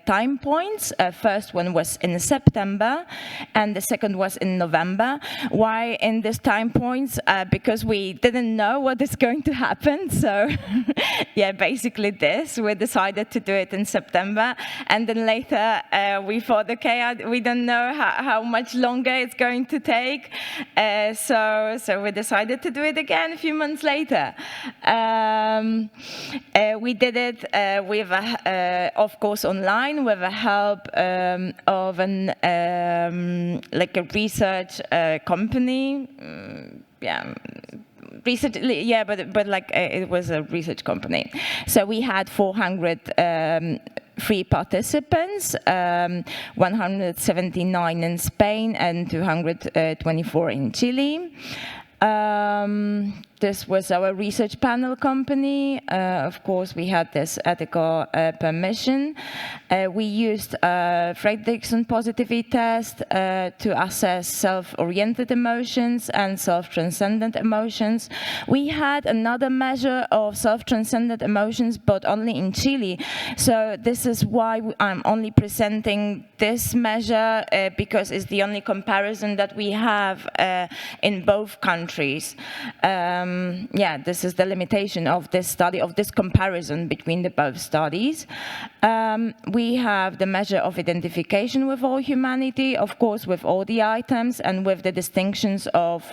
time points. First one was in September and the second was in November. Why in these time points? Because we didn't know what is going to happen. So yeah, basically this, we decided to do it in September. And then later we thought, okay, we don't know how much longer it's going to take. So we decided to do it again a few months later. We did it with, of course, online with the help of an like a research company. But like it was a research company. So we had 403 participants, 179 in Spain and 224 in Chile. This was our research panel company. Of course, we had this ethical permission. We used Fredrickson positivity test to assess self-oriented emotions and self-transcendent emotions. We had another measure of self-transcendent emotions, but only in Chile. So this is why I'm only presenting this measure, because it's the only comparison that we have in both countries. This is the limitation of this study, of this comparison between the both studies. We have the measure of identification with all humanity, of course, with all the items and with the distinctions of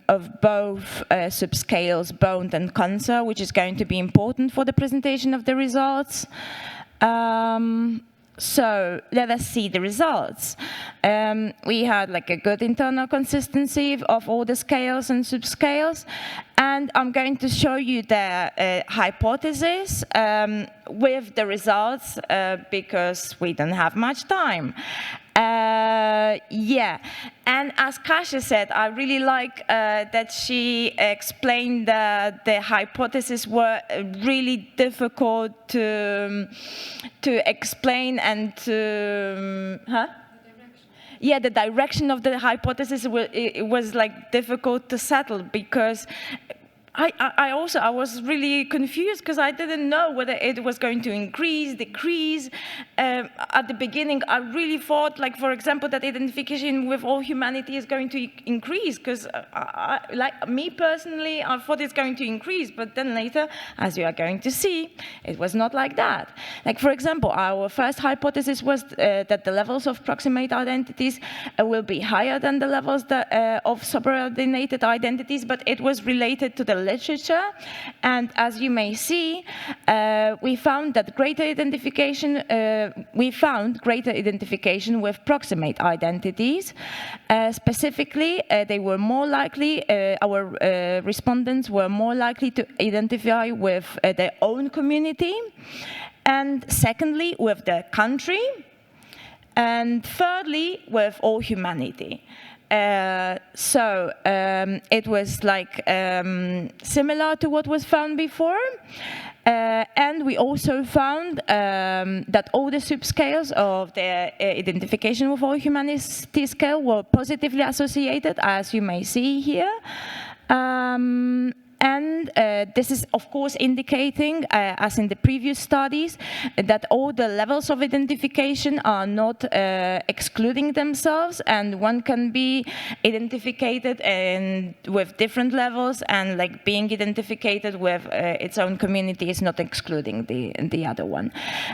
of both subscales, bone and cancer, which is going to be important for the presentation of the results. So let us see the results. We had like a good internal consistency of all the scales and subscales, and I'm going to show you the hypothesis with the results because we don't have much time. Yeah, and as Kasia said, I really like that she explained that the hypotheses were really difficult to explain and to, Yeah, the direction of the hypothesis was like difficult to settle because I was really confused because I didn't know whether it was going to increase, decrease. At the beginning, I really thought, like, for example, that identification with all humanity is going to increase because, like me personally, I thought it's going to increase. But then later, as you are going to see, it was not like that. Like, for example, our first hypothesis was that the levels of proximate identities will be higher than the levels of subordinated identities, but it was related to the literature, and as you may see, we found greater identification with proximate identities. Specifically, they were more likely, our respondents were more likely to identify with their own community, and secondly, with the country, and thirdly, with all humanity. It was like similar to what was found before. And we also found that all the subscales of the identification with all humanity scale were positively associated, as you may see here. And this is, of course, indicating, as in the previous studies, that all the levels of identification are not excluding themselves, and one can be identified with different levels, and like being identified with its own community is not excluding the other one.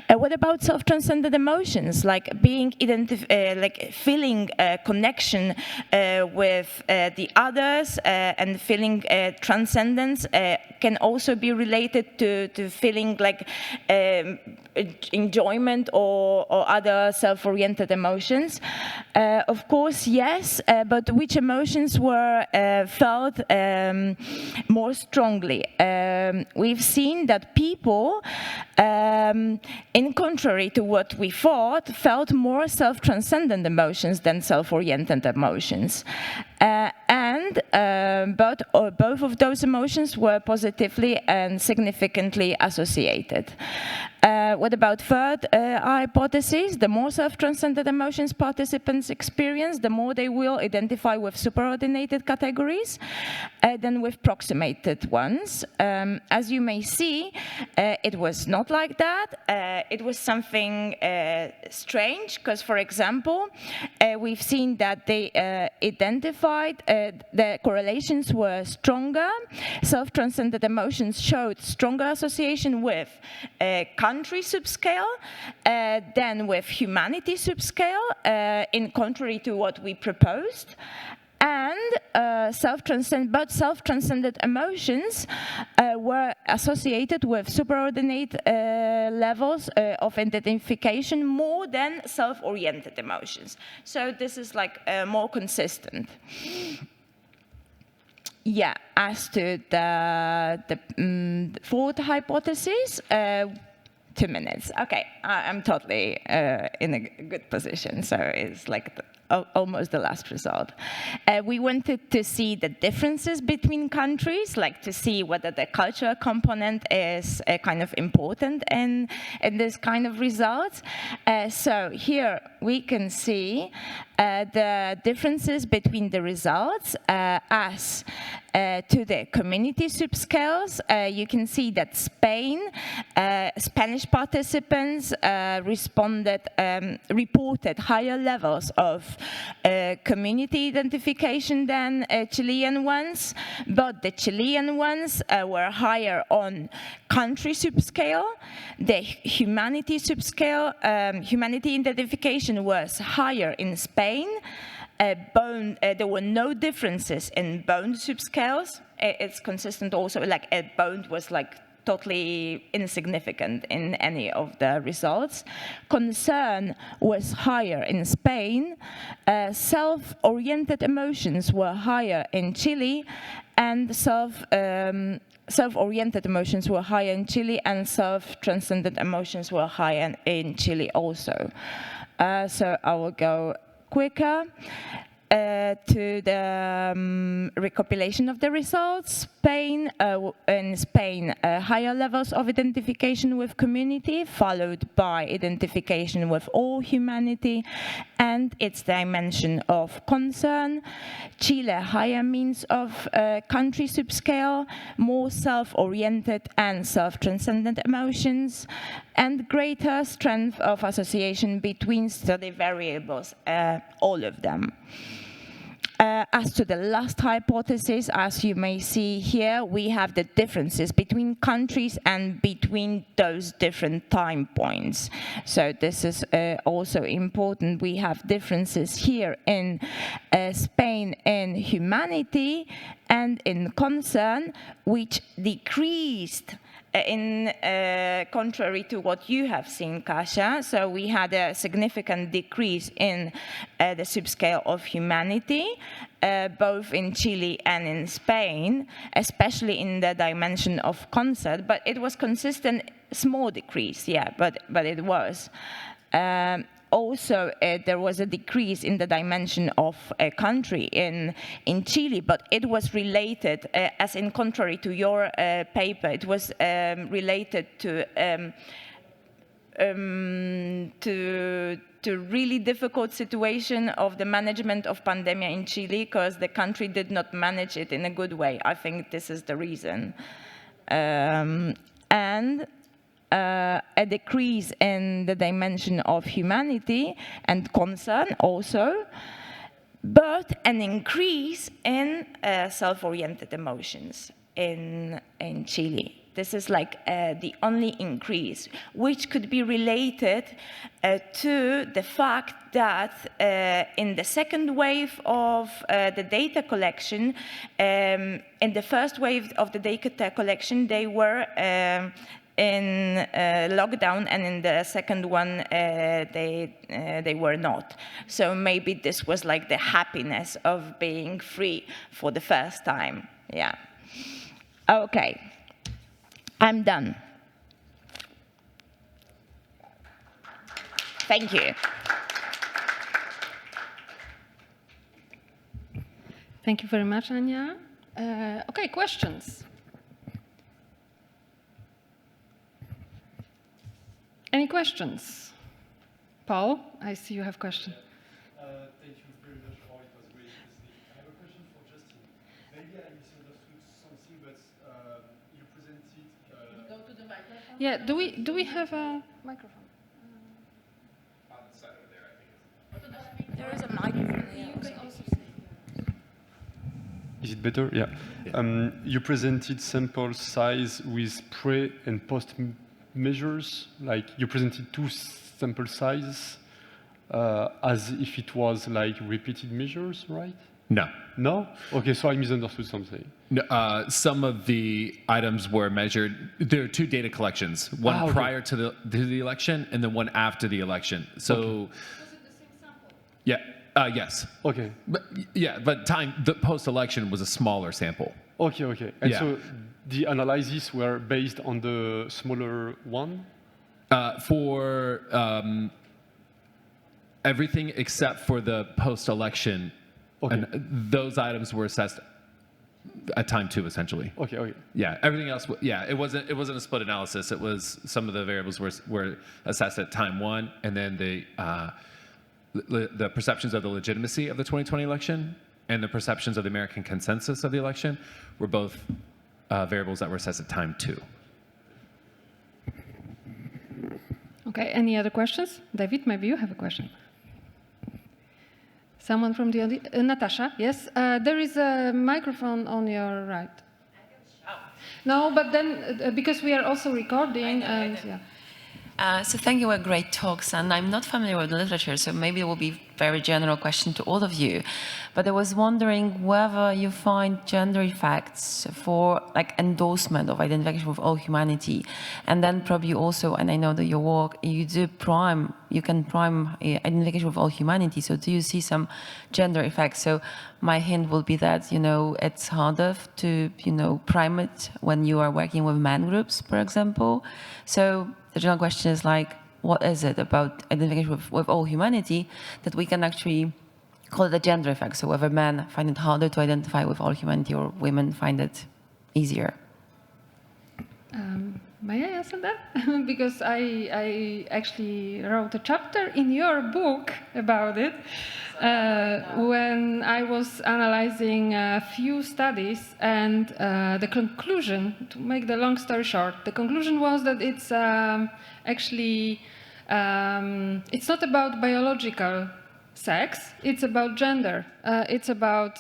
What about self-transcendent emotions, like being like feeling a connection with the others and feeling transcendence? Can also be related to feeling like enjoyment or other self-oriented emotions. Of course, yes, but which emotions were felt more strongly? We've seen that people, in contrary to what we thought, felt more self-transcendent emotions than self-oriented emotions. But both of those emotions were positively and significantly associated. What about third hypothesis? The more self-transcendent emotions participants experience, the more they will identify with superordinated categories than with proximated ones. As you may see, it was not like that. It was something strange, because, for example, we've seen that they identified the correlations were stronger. Self-transcendent emotions showed stronger association with country subscale than with humanity subscale, in contrary to what we proposed. And self-transcendent emotions were associated with superordinate levels of identification more than self-oriented emotions. So this is like more consistent. Yeah, as to the fourth hypothesis, 2 minutes. Okay, I'm totally in a good position, so it's like almost the last result. We wanted to see the differences between countries, like to see whether the cultural component is kind of important in this kind of results. So here we can see the differences between the results as to the community subscales. You can see that Spanish participants reported higher levels of community identification than Chilean ones, but the Chilean ones were higher on country subscale. The humanity subscale, humanity identification was higher in Spain, there were no differences in bone subscales. It's consistent also, like bone was like totally insignificant in any of the results. Concern was higher in Spain. Self-oriented emotions were higher in Chile, and self-oriented emotions were higher in Chile, and self-transcendent emotions were higher in Chile also. So I will go quicker to the recapitulation of the results. In Spain, higher levels of identification with community, followed by identification with all humanity and its dimension of concern. Chile, higher means of country subscale, more self-oriented and self-transcendent emotions, and greater strength of association between study variables, all of them. As to the last hypothesis, as you may see here, we have the differences between countries and between those different time points. So this is also important. We have differences here in Spain in humanity and in concern, which decreased in contrary to what you have seen, Kasia. So we had a significant decrease in the subscale of humanity, both in Chile and in Spain, especially in the dimension of concern, but it was consistent, small decrease, yeah, but it was. Also, there was a decrease in the dimension of a country in Chile, but it was related, as in contrary to your paper, it was related to really difficult situation of the management of pandemic in Chile, because the country did not manage it in a good way. I think this is the reason. And a decrease in the dimension of humanity and concern also, but an increase in self-oriented emotions in Chile. This is like the only increase, which could be related to the fact that in the second wave of the data collection, in the first wave of the data collection, they were in lockdown, and in the second one, they were not. So maybe this was like the happiness of being free for the first time. Yeah. Okay. I'm done. Thank you. Thank you very much, Anya. Okay, questions? Any questions? Paul, I see you have a question. Thank you very much, Paul. It was great listening. I have a question for Justin. Maybe I misunderstood something, but you presented. Go to the microphone. Yeah, do we have a microphone? On the side over there, I think. There is a microphone. You can also Is it better? Yeah. You presented sample size with pre and post measures. Like you presented two sample sizes as if it was like repeated measures, right? No. No? Okay, so I misunderstood something. No, some of the items were measured. There are two data collections, one okay. prior to the election and then one after the election. So, Was it the same sample? yeah, yes. Okay. But the post-election was a smaller sample. Okay. And Yeah. so the analyses were based on the smaller one? For everything except for the post-election, Okay. and those items were assessed at time 2, essentially. Okay. Yeah, everything else. Yeah, it wasn't a split analysis. It was some of the variables were assessed at time 1, and then the perceptions of the legitimacy of the 2020 election and the perceptions of the American consensus of the election were both variables that were assessed at time 2. Okay, any other questions? David, maybe you have a question. Someone from the audience? Natasha, yes? There is a microphone on your right. No, but then, because we are also recording, I know. So thank you for great talks, and I'm not familiar with the literature, so maybe it will be very general question to all of you, but I was wondering whether you find gender effects for like endorsement of identification with all humanity, and then probably also, and I know that your work, you can prime identification with all humanity. So do you see some gender effects? So my hint will be that, you know, it's harder to, you know, prime it when you are working with man groups, for example. So the general question is like, what is it about identification with all humanity that we can actually call it a gender effect? So whether men find it harder to identify with all humanity or women find it easier. May I answer that? Because I actually wrote a chapter in your book about it when I was analyzing a few studies, and the conclusion, to make the long story short, the conclusion was that it's actually, it's not about biological sex, it's about gender. It's about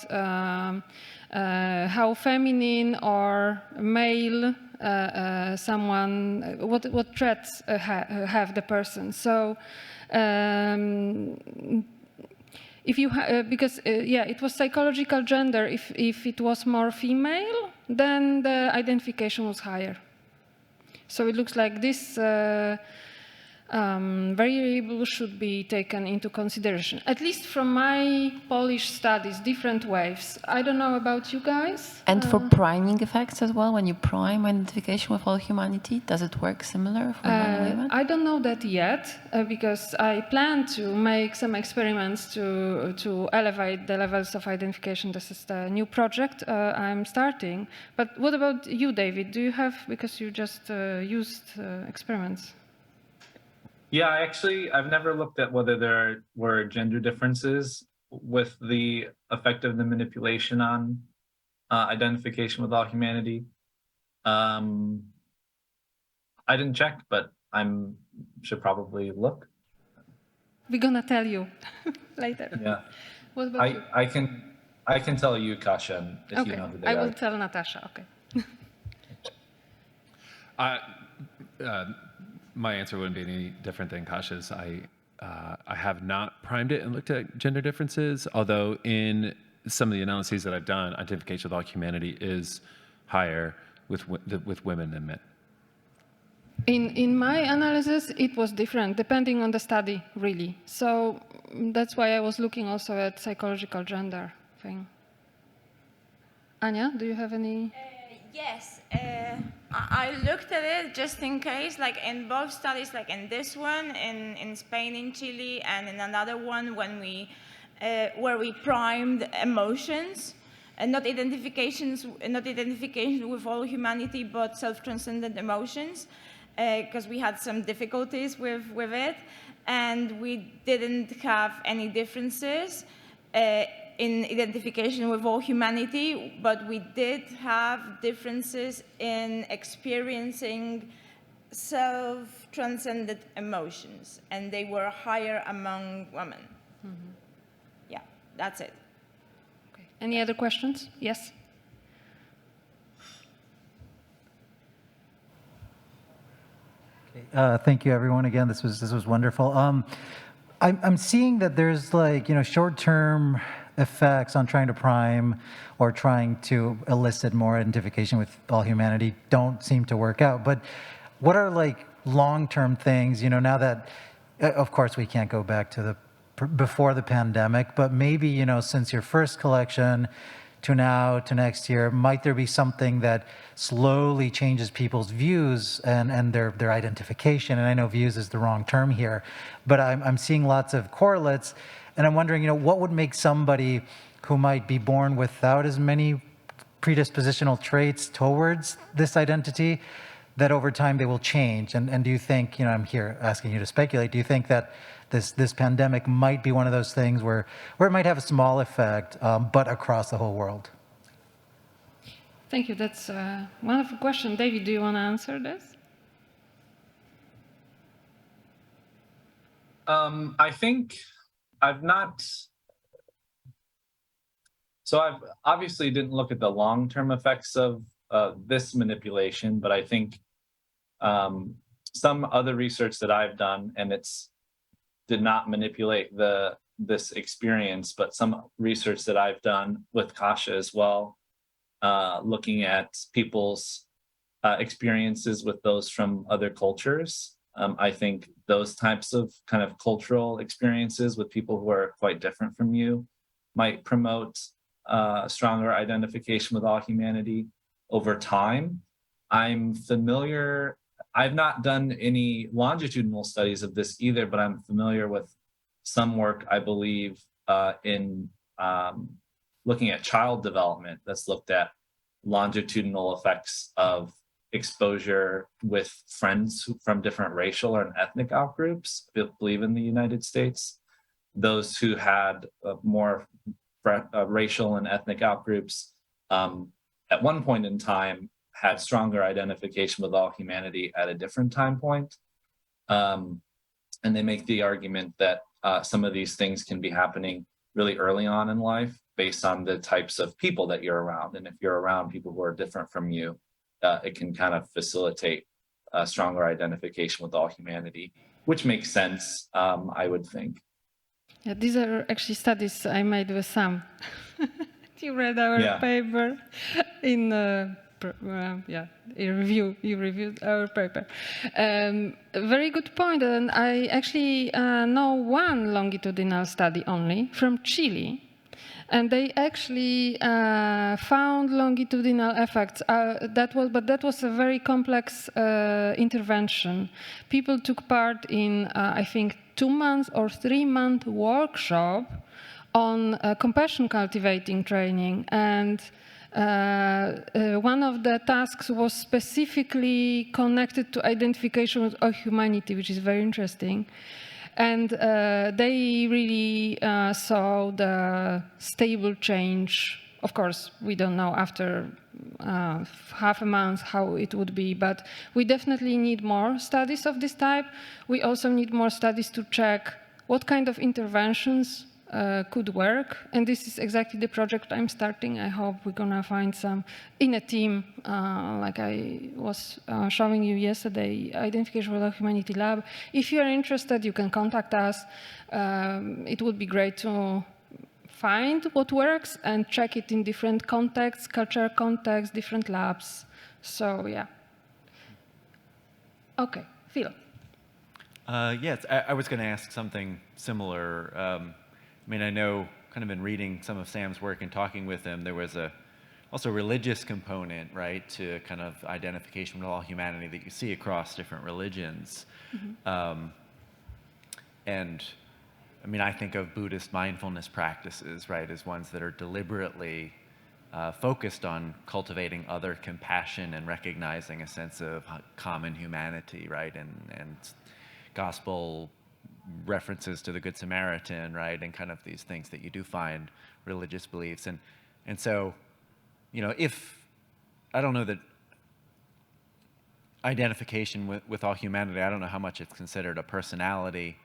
how feminine or male someone, what traits have the person. So if you because yeah, it was psychological gender. If it was more female, then the identification was higher. So it looks like this variable should be taken into consideration, at least from my Polish studies, different waves. I don't know about you guys. And for priming effects as well, when you prime identification with all humanity, does it work similar for men and women? I don't know that yet, because I plan to make some experiments to elevate the levels of identification. This is the new project I'm starting. But what about you, David? Do you have, because you just used experiments? Yeah, I've never looked at whether there were gender differences with the effect of the manipulation on identification with all humanity. I didn't check, but should probably look. We're gonna tell you later. Yeah. What about you? I can tell you, Kasia, if Okay, you know who they I are. will tell Natasha. Okay. My answer wouldn't be any different than Kasia's. I have not primed it and looked at gender differences, although in some of the analyses that I've done, identification with all humanity is higher with women than men. In my analysis, it was different, depending on the study, really. So that's why I was looking also at psychological gender thing. Anya, do you have any? Yes, I looked at it just in case, like in both studies, like in this one, in Spain, in Chile, and in another one when where we primed emotions, and not identification with all humanity, but self-transcendent emotions, because we had some difficulties with it, and we didn't have any differences in identification with all humanity, but we did have differences in experiencing self-transcendent emotions, and they were higher among women. Mm-hmm. Yeah, that's it. Okay. Any other questions? Yes. Okay. Thank you, everyone. Again, this was wonderful. I'm seeing that there's like, short-term effects on trying to prime or trying to elicit more identification with all humanity don't seem to work out. But what are like long-term things, now that, of course, we can't go back to before the pandemic, but maybe, since your first collection to now to next year, might there be something that slowly changes people's views and their identification? And I know views is the wrong term here, but I'm seeing lots of correlates. And I'm wondering, what would make somebody who might be born without as many predispositional traits towards this identity, that over time they will change? And do you think, I'm here asking you to speculate, do you think that this pandemic might be one of those things where it might have a small effect, but across the whole world? Thank you. That's a wonderful question. David, do you want to answer this? I think I've obviously didn't look at the long-term effects of this manipulation, but I think some other research that I've done, and did not manipulate the this experience, but some research that I've done with Kasha as well, looking at people's experiences with those from other cultures. I think those types of kind of cultural experiences with people who are quite different from you might promote stronger identification with all humanity over time. I've not done any longitudinal studies of this either, but I'm familiar with some work, I believe, in looking at child development that's looked at longitudinal effects of exposure with friends from different racial and ethnic outgroups, I believe in the United States. Those who had more racial and ethnic outgroups at one point in time had stronger identification with all humanity at a different time point. And they make the argument that some of these things can be happening really early on in life based on the types of people that you're around. And if you're around people who are different from you, it can kind of facilitate stronger identification with all humanity, which makes sense, I would think. Yeah, these are actually studies I made with Sam. You read our paper in review. You reviewed our paper. A very good point. And I actually know one longitudinal study only from Chile. And they actually found longitudinal effects. That was a very complex intervention. People took part in, I think, 2-month or 3-month workshop on compassion cultivating training. And one of the tasks was specifically connected to identification with all humanity, which is very interesting. And they really saw the stable change. Of course, we don't know after half a month how it would be, but we definitely need more studies of this type. We also need more studies to check what kind of interventions could work. And this is exactly the project I'm starting. I hope we're going to find some in a team, like I was showing you yesterday, Identification with All Humanity Lab. If you're interested, you can contact us. It would be great to find what works and check it in different contexts, cultural contexts, different labs. So, yeah. Okay, Phil. Yes, I was going to ask something similar. I mean, I know, kind of in reading some of Sam's work and talking with him, there was also a religious component, right, to kind of identification with all humanity that you see across different religions. Mm-hmm. And I mean, I think of Buddhist mindfulness practices, right, as ones that are deliberately focused on cultivating other compassion and recognizing a sense of common humanity, right, and gospel references to the Good Samaritan, right, and kind of these things that you do find religious beliefs. And so, you know, I don't know that identification with all humanity, I don't know how much it's considered a personality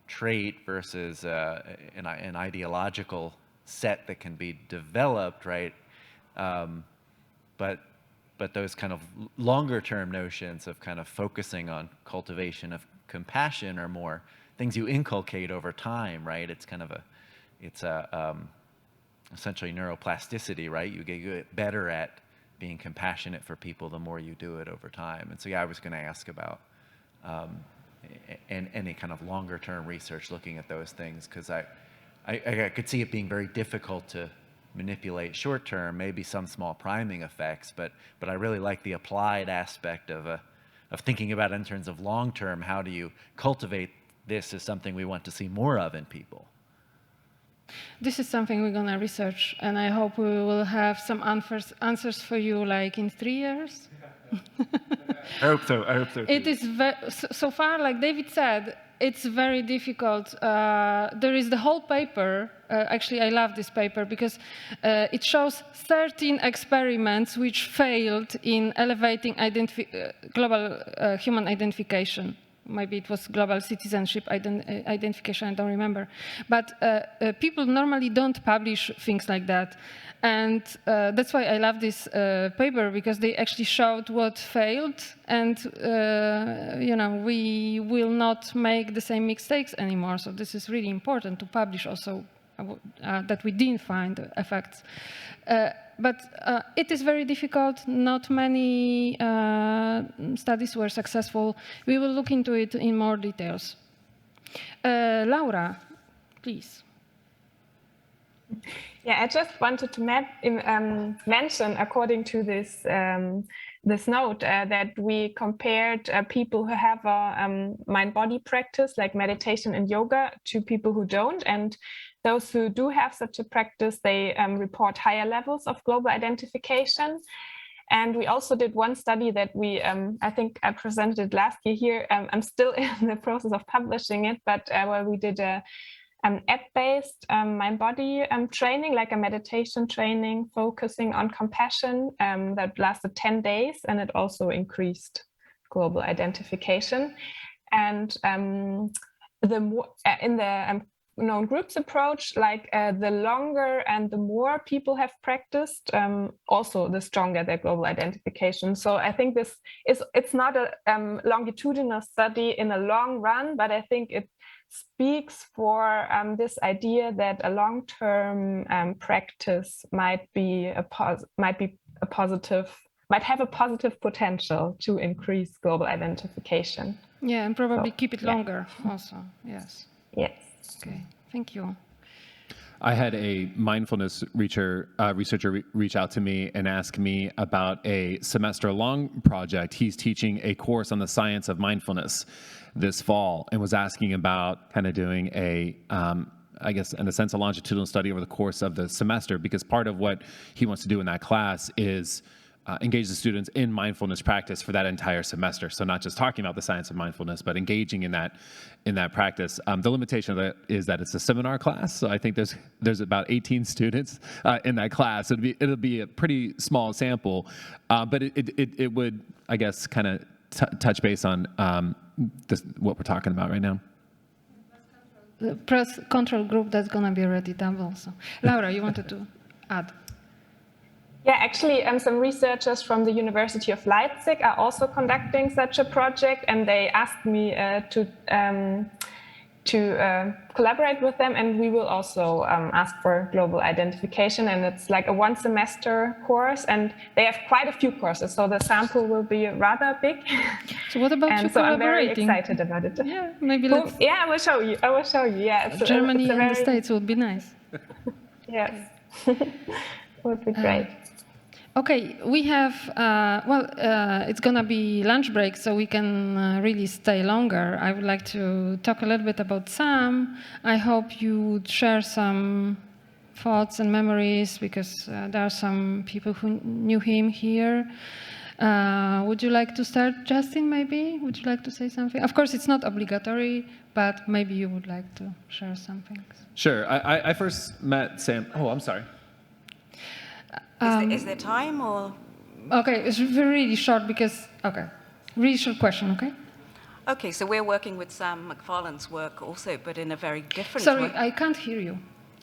trait versus an ideological set that can be developed, right? But those kind of longer term notions of kind of focusing on cultivation of compassion are more things you inculcate over time, right? It's kind of essentially neuroplasticity, right? You get better at being compassionate for people the more you do it over time. And so, yeah, I was going to ask about any kind of longer term research looking at those things, because I could see it being very difficult to manipulate short term, maybe some small priming effects, but I really like the applied aspect of thinking about it in terms of long term. How do you cultivate this as something we want to see more of in people? This is something we're going to research, and I hope we will have some answers for you like in 3 years. I hope so. It is so far, like David said, it's very difficult. There is the whole paper. Actually, I love this paper because it shows 13 experiments which failed in elevating global human identification. maybe it was global citizenship identification, I don't remember. But people normally don't publish things like that. And that's why I love this paper, because they actually showed what failed, and we will not make the same mistakes anymore. So this is really important to publish also that we didn't find effects. But it is very difficult. Not many studies were successful. We will look into it in more details. Laura, please. Yeah, I just wanted to mention, according to this this note, that we compared people who have a mind-body practice like meditation and yoga to people who don't, and those who do have such a practice, they report higher levels of global identification. And we also did one study that we, I think I presented it last year here. I'm still in the process of publishing it, but where we did a app-based mind-body training, like a meditation training focusing on compassion that lasted 10 days, and it also increased global identification. And the more in the known groups approach, like the longer and the more people have practiced, also the stronger their global identification. So I think it's not a longitudinal study in a long run, but I think it speaks for this idea that a long-term practice might have a positive potential to increase global identification. Yeah, and probably keep it longer also. Yes. Yes. Okay. Thank you. I had a mindfulness researcher reach out to me and ask me about a semester-long project. He's teaching a course on the science of mindfulness this fall, and was asking about kind of doing a, I guess, in a sense, a longitudinal study over the course of the semester, because part of what he wants to do in that class is engage the students in mindfulness practice for that entire semester. So not just talking about the science of mindfulness, but engaging in that practice. The limitation of that is that it's a seminar class. So I think there's about 18 students in that class. It'll be a pretty small sample, but it would, I guess, kind of touch base on what we're talking about right now. The press control group, that's going to be already double. So, Laura, you wanted to add? Yeah, actually, some researchers from the University of Leipzig are also conducting such a project, and they asked me to collaborate with them, and we will also ask for global identification. And it's like a one-semester course, and they have quite a few courses, so the sample will be rather big. So what about you so I'm very collaborating? excited about it. Yeah, maybe let's... Yeah, I will show you. Yeah, Germany and the States would be nice. Yes, would be great. Okay, we have, it's going to be lunch break, so we can really stay longer. I would like to talk a little bit about Sam. I hope you would share some thoughts and memories, because there are some people who knew him here. Would you like to start, Justin, maybe? Would you like to say something? Of course, it's not obligatory, but maybe you would like to share something. Sure. I first met Sam. Oh, I'm sorry. Is there time or? Okay, it's really short because, really short question, okay? Okay, so we're working with Sam McFarland's work also, but in a very different way. Sorry, I can't hear you.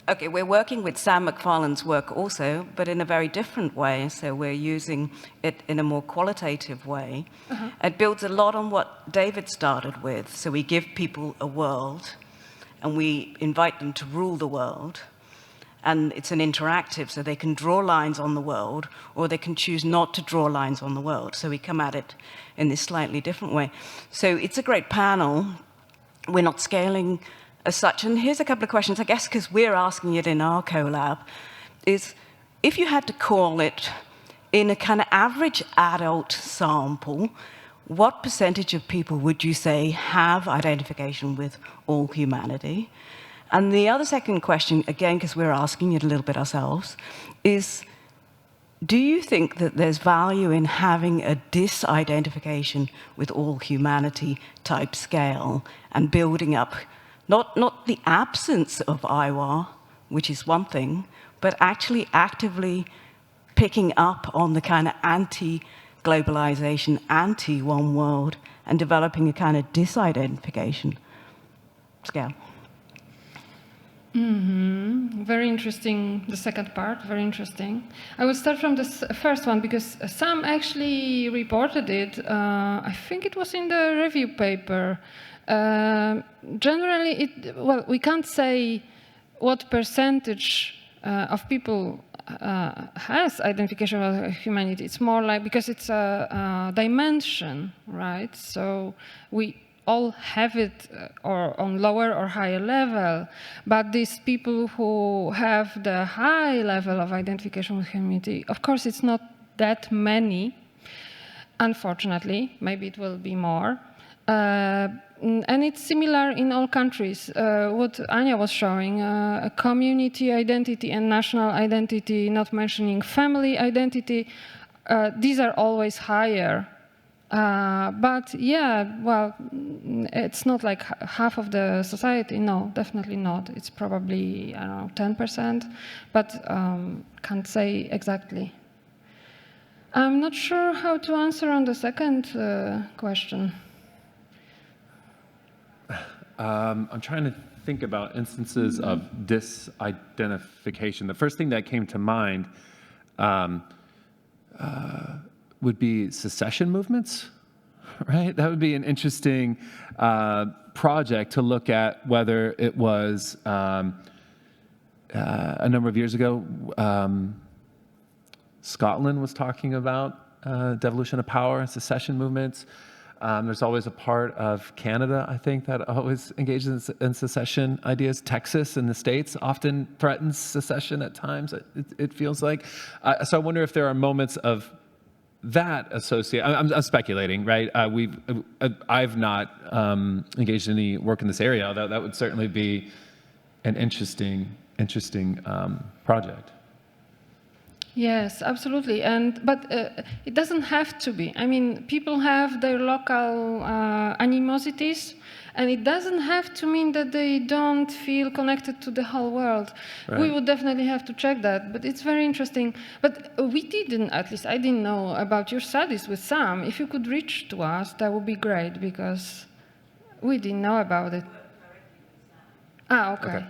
Okay, we're working with Sam McFarland's work also, but in a very different way. So we're using it in a more qualitative way. It builds a lot on what David started with. So we give people a world, and we invite them to rule the world. And it's an interactive, so they can draw lines on the world, or they can choose not to draw lines on the world. So we come at it in this slightly different way. So it's a great panel. We're not scaling as such. And here's a couple of questions, I guess, because we're asking it in our collab, is if you had to call it in a kind of average adult sample, what percentage of people would you say have identification with all humanity? And the other second question, again, because we're asking it a little bit ourselves, is do you think that there's value in having a disidentification with all humanity type scale and building up, not the absence of IWA, which is one thing, but actually actively picking up on the kind of anti-globalization, anti-one world, and developing a kind of disidentification scale. Very interesting, the second part, very interesting. I will start from the first one because Sam actually reported it. I think it was in the review paper. Generally, we can't say what percentage of people has identification with humanity. It's more like, because it's a dimension, right? So we all have it or on lower or higher level, but these people who have the high level of identification with humanity, of course it's not that many, unfortunately, maybe it will be more. And it's similar in all countries. What Anya was showing, a community identity and national identity, not mentioning family identity, these are always higher. But yeah, well, it's not like half of the society. No, definitely not. It's probably, I don't know, 10%, but can't say exactly. I'm not sure how to answer on the second question. I'm trying to think about instances of disidentification. The first thing that came to mind would be secession movements, right? That would be an interesting project to look at, whether it was a number of years ago, Scotland was talking about devolution of power and secession movements. There's always a part of Canada, I think, that always engages in secession ideas. Texas in the States often threatens secession at times, it feels like. So I wonder if there are moments of that associated. I'm speculating, right? I've not engaged in any work in this area. That would certainly be an interesting project. Yes, absolutely. But it doesn't have to be. I mean, people have their local animosities, and it doesn't have to mean that they don't feel connected to the whole world. Right. We would definitely have to check that, but it's very interesting. But we didn't, at least I didn't know about your studies with Sam. If you could reach to us, that would be great, because we didn't know about it. Ah, okay.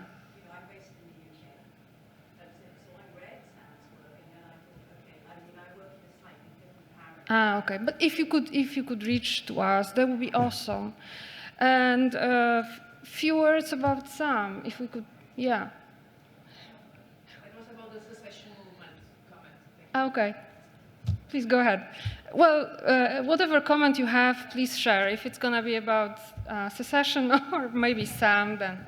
Ah, okay. But if you could reach to us, that would be awesome. And few words about Sam, if we could, yeah. It was about the secession movement comment. Ah, okay. Please go ahead. Well, whatever comment you have, please share. If it's going to be about secession or maybe Sam, then.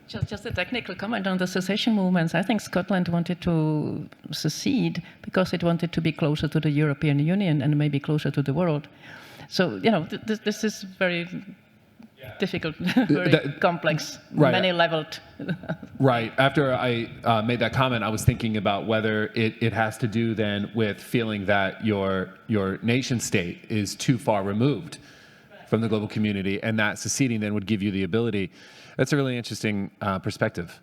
Just a technical comment on the secession movements. I think Scotland wanted to secede because it wanted to be closer to the European Union and maybe closer to the world. So, you know, this is very difficult, very complex, right. many-leveled. Right. After I made that comment, I was thinking about whether it has to do then with feeling that your nation state is too far removed from the global community, and that seceding then would give you the ability. That's a really interesting perspective.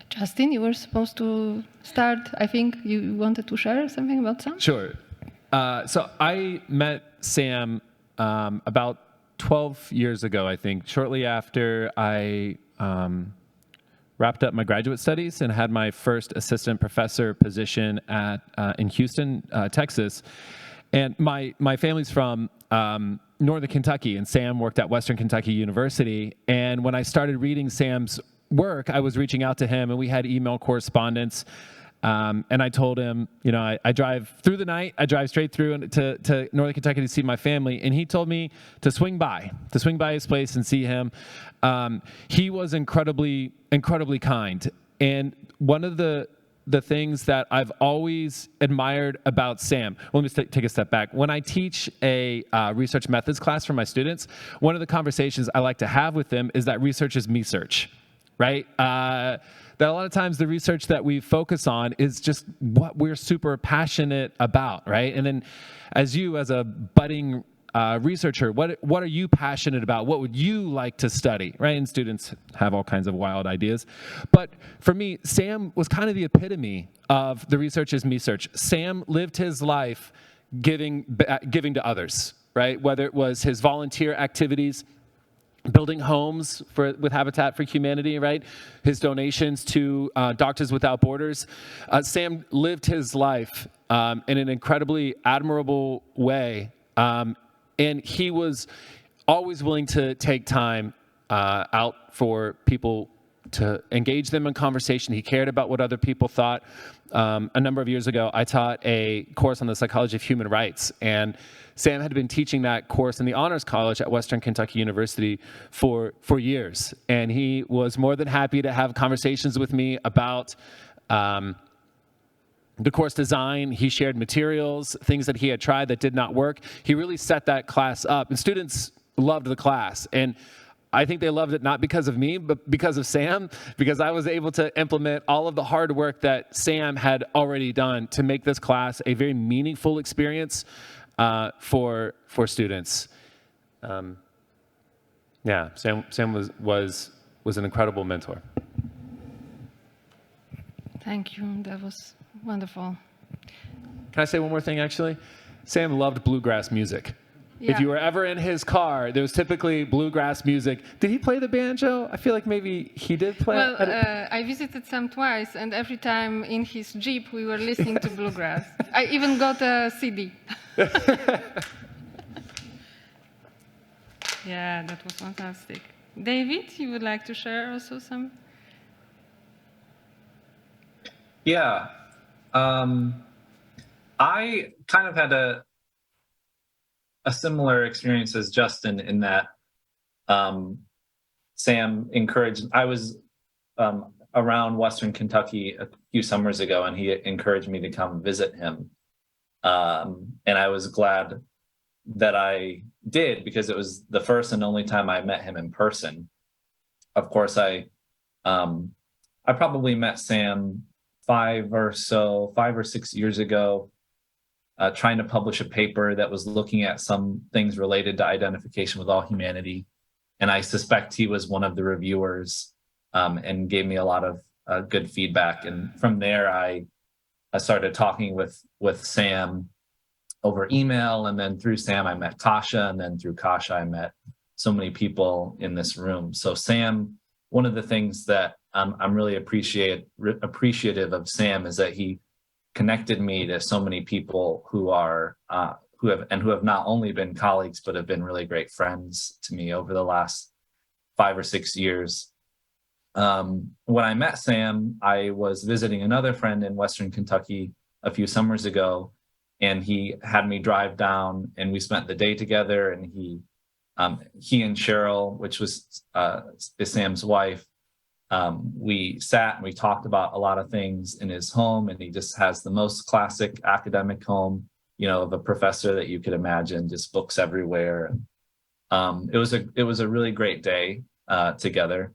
Justin, you were supposed to start. I think you wanted to share something about Sam? Sure. So I met Sam about 12 years ago, I think, shortly after I wrapped up my graduate studies and had my first assistant professor position in Houston, Texas. And my family's from Northern Kentucky, and Sam worked at Western Kentucky University. And when I started reading Sam's work, I was reaching out to him, and we had email correspondence. And I told him, you know, I drive through the night, I drive straight through to Northern Kentucky to see my family. And he told me to swing by his place and see him. He was incredibly kind. And one of the things that I've always admired about Sam, well, let me take a step back. When I teach a research methods class for my students, one of the conversations I like to have with them is that research is me-search, right? That a lot of times the research that we focus on is just what we're super passionate about, right? And then as a budding researcher? What are you passionate about? What would you like to study, right? And students have all kinds of wild ideas. But for me, Sam was kind of the epitome of the research is me search. Sam lived his life giving to others, right? Whether it was his volunteer activities, building homes with Habitat for Humanity, right? His donations to Doctors Without Borders. Sam lived his life in an incredibly admirable way. And he was always willing to take time out for people to engage them in conversation. He cared about what other people thought. A number of years ago, I taught a course on the psychology of human rights, and Sam had been teaching that course in the Honors College at Western Kentucky University for years. And he was more than happy to have conversations with me about the course design. He shared materials, things that he had tried that did not work. He really set that class up, and students loved the class. And I think they loved it not because of me, but because of Sam, because I was able to implement all of the hard work that Sam had already done to make this class a very meaningful experience for students. Yeah, Sam was an incredible mentor. Thank you. That was wonderful. Can I say one more thing, actually? Sam loved bluegrass music. Yeah. If you were ever in his car, there was typically bluegrass music. Did he play the banjo? I feel like maybe he did play. Well, I visited Sam twice, and every time in his Jeep, we were listening to bluegrass. I even got a CD. Yeah, that was fantastic. David, you would like to share also some? Yeah. I kind of had a similar experience as Justin in that Sam encouraged. I was around Western Kentucky a few summers ago, and he encouraged me to come visit him. And I was glad that I did, because it was the first and only time I met him in person. Of course, I probably met Sam 5 or 6 years ago, trying to publish a paper that was looking at some things related to identification with all humanity. And I suspect he was one of the reviewers, and gave me a lot of good feedback. And from there, I started talking with Sam over email, and then through Sam, I met Kasha, and then through Kasha, I met so many people in this room. So Sam, one of the things that I'm really appreciative of Sam is that he connected me to so many people who have not only been colleagues, but have been really great friends to me over the last 5 or 6 years. When I met Sam, I was visiting another friend in Western Kentucky a few summers ago, and he had me drive down, and we spent the day together. And he and Cheryl, which is Sam's wife, we sat and we talked about a lot of things in his home, and he just has the most classic academic home, of a professor that you could imagine, just books everywhere. And it was a really great day together.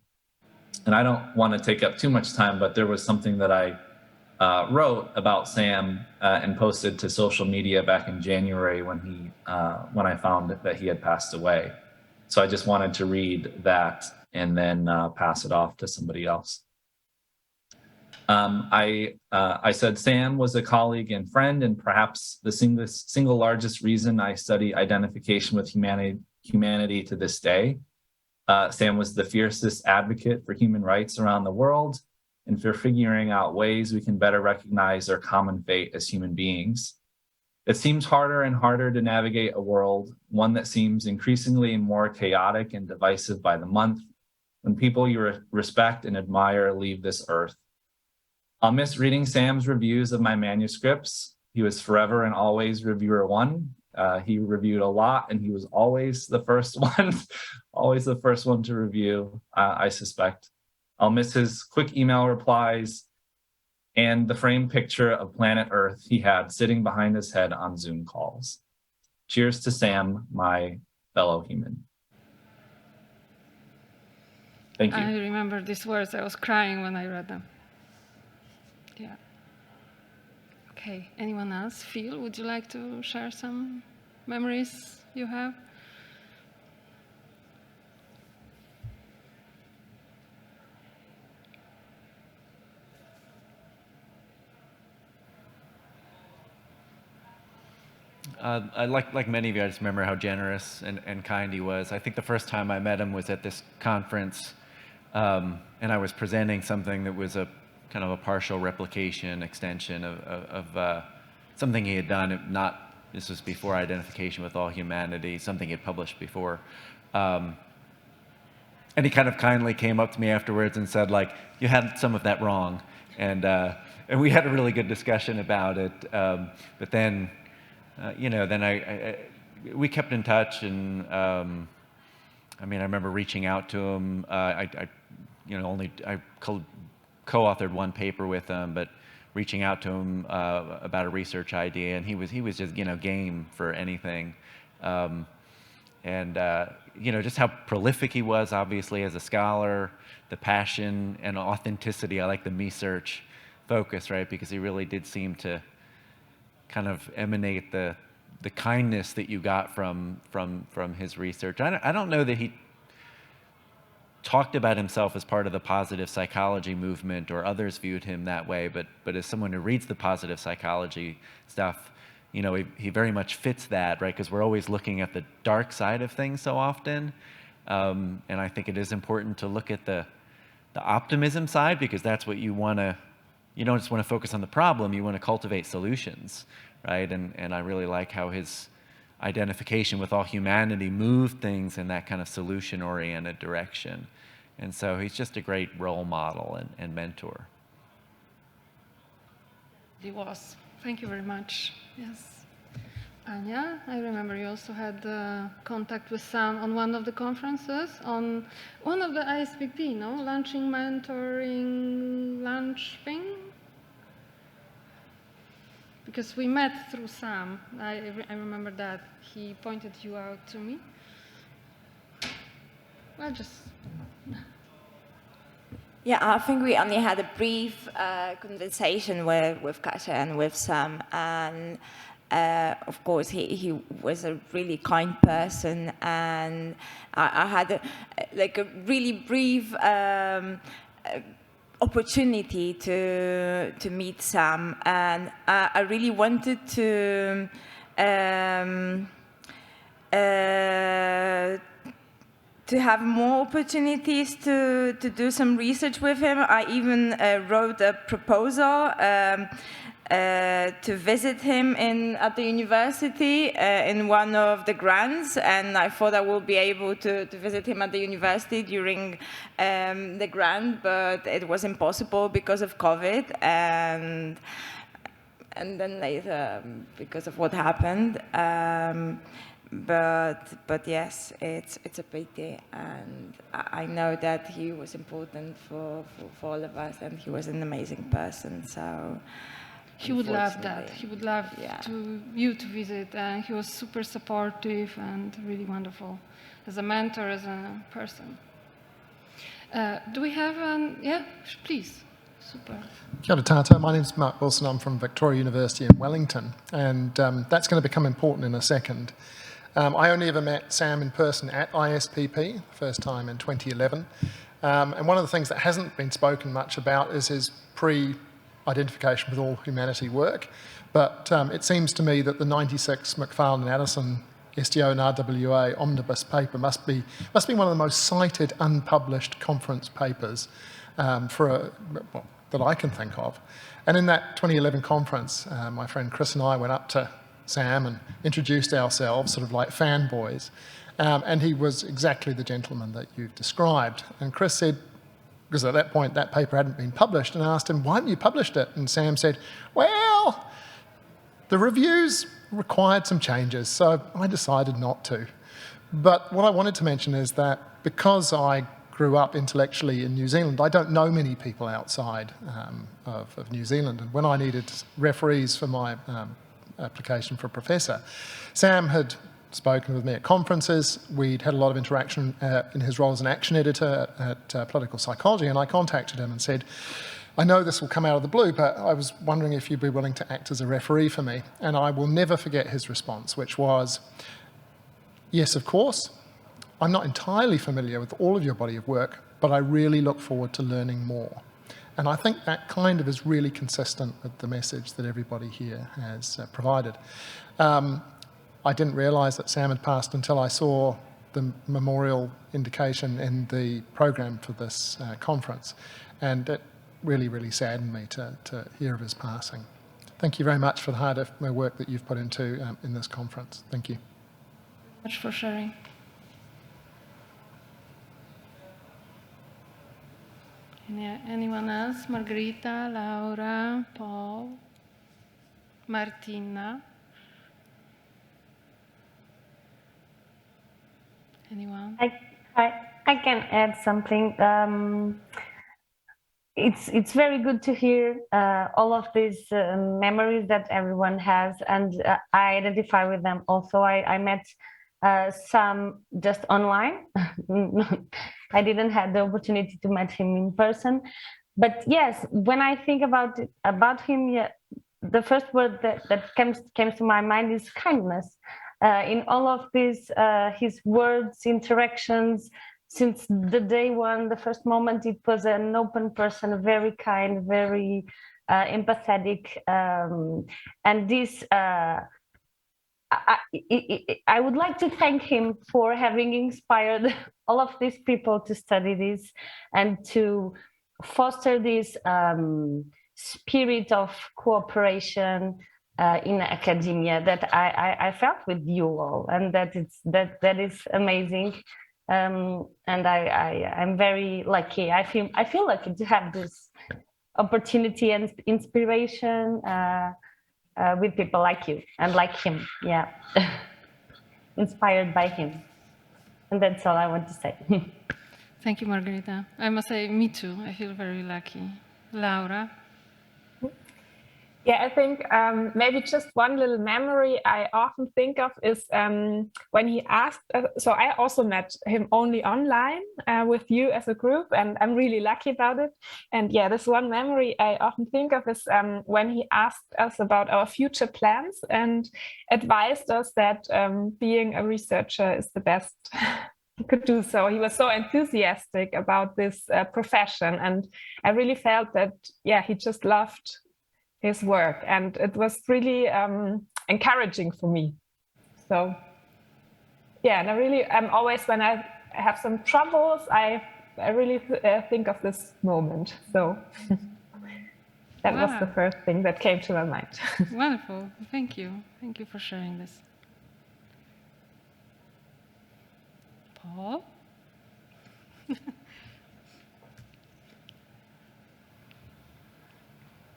And I don't want to take up too much time, but there was something that I wrote about Sam and posted to social media back in January when I found that he had passed away. So I just wanted to read that and then pass it off to somebody else. I said Sam was a colleague and friend, and perhaps the single largest reason I study identification with humanity to this day. Sam was the fiercest advocate for human rights around the world, and for figuring out ways we can better recognize our common fate as human beings. It seems harder and harder to navigate a world, one that seems increasingly more chaotic and divisive by the month, when people you respect and admire leave this earth. I'll miss reading Sam's reviews of my manuscripts. He was forever and always reviewer one. He reviewed a lot, and he was always the first one, always the first one to review, I suspect. I'll miss his quick email replies and the framed picture of planet Earth he had sitting behind his head on Zoom calls. Cheers to Sam, my fellow human. Thank you. I remember these words. I was crying when I read them. Yeah. Okay, anyone else? Phil, would you like to share some memories? you have? I like many of you, I just remember how generous and kind he was. I think the first time I met him was at this conference, and I was presenting something that was a kind of a partial replication, extension of something he had done. This was before Identification with All Humanity, something he had published before. And he kind of kindly came up to me afterwards and said, like, you had some of that wrong. And we had a really good discussion about it. But then, we kept in touch, and I remember reaching out to him. I co-authored one paper with him, but reaching out to him about a research idea, and he was just game for anything. Just how prolific he was, obviously, as a scholar, the passion and authenticity. I like the me-search focus, right? Because he really did seem to kind of emanate the kindness that you got from his research. I don't know that he talked about himself as part of the positive psychology movement, or others viewed him that way, but as someone who reads the positive psychology stuff, he very much fits that, right? Because we're always looking at the dark side of things so often, and I think it is important to look at the optimism side, because that's what you want to. You don't just want to focus on the problem, you want to cultivate solutions, right? And I really like how his identification with all humanity moved things in that kind of solution-oriented direction. And so he's just a great role model and mentor. He was. Thank you very much. Yes. Anya, I remember you also had contact with Sam on one of the conferences, on one of the ISPP, no? Launching mentoring lunch thing? Because we met through Sam. I remember that. He pointed you out to me. Well, just... Yeah, I think we only had a brief conversation with Kasia and with Sam, and of course he was a really kind person, and I had a really brief opportunity to meet Sam, and I really wanted to have more opportunities to do some research with him. I even wrote a proposal to visit him at the university in one of the grants, and I thought I would be able to visit him at the university during the grant, but it was impossible because of COVID, and then later because of what happened. But yes, it's a pity, and I know that he was important for all of us, and he was an amazing person. So he would love that. He would love you to visit, and he was super supportive and really wonderful as a mentor, as a person. Do we have yeah, please. Super. Kia ora tātou. My name's Mark Wilson. I'm from Victoria University in Wellington, and that's going to become important in a second. I only ever met Sam in person at ISPP, first time in 2011. And one of the things that hasn't been spoken much about is his pre-identification with all humanity work. But it seems to me that the 96 McFarland and Addison STO and RWA omnibus paper must be one of the most cited unpublished conference papers that I can think of. And in that 2011 conference, my friend Chris and I went up to Sam and introduced ourselves, sort of like fanboys, and he was exactly the gentleman that you've described. And Chris said, because at that point that paper hadn't been published, and asked him, why haven't you published it? And Sam said, well, the reviews required some changes, so I decided not to. But what I wanted to mention is that because I grew up intellectually in New Zealand, I don't know many people outside of New Zealand, and when I needed referees for my application for a professor, Sam had spoken with me at conferences. We'd had a lot of interaction in his role as an action editor at Political Psychology, and I contacted him and said, I know this will come out of the blue, but I was wondering if you'd be willing to act as a referee for me. And I will never forget his response, which was, yes, of course. I'm not entirely familiar with all of your body of work, but I really look forward to learning more. And I think that kind of is really consistent with the message that everybody here has provided. I didn't realise that Sam had passed until I saw the memorial indication in the program for this conference. And it really, really saddened me to hear of his passing. Thank you very much for the hard work that you've put into in this conference. Thank you. Much for sharing. Anyone else? Margherita, Laura, Paul, Martina? Anyone? I can add something. It's very good to hear all of these memories that everyone has, and I identify with them also. I met some just online. I didn't have the opportunity to meet him in person, but yes, when I think about him, yeah, the first word that comes to my mind is kindness. In all of these, his words, interactions, since the day one, the first moment, it was an open person, very kind, very empathetic, and this. I would like to thank him for having inspired all of these people to study this and to foster this spirit of cooperation in academia that I felt with you all, and that is amazing. And I'm very lucky. I feel lucky to have this opportunity and inspiration with people like you and like him. Yeah, inspired by him, and that's all I want to say. Thank you, Margherita. I must say, me too. I feel very lucky. Laura? Yeah, I think maybe just one little memory I often think of is when he asked, so I also met him only online with you as a group, and I'm really lucky about it. And yeah, this one memory I often think of is when he asked us about our future plans and advised us that being a researcher is the best he could do. So he was so enthusiastic about this profession, and I really felt that, yeah, he just loved his work, and it was really encouraging for me. So yeah, and I'm always, when I have some troubles, I really think of this moment. So that was the first thing that came to my mind. Wonderful. Thank you for sharing this. Paul?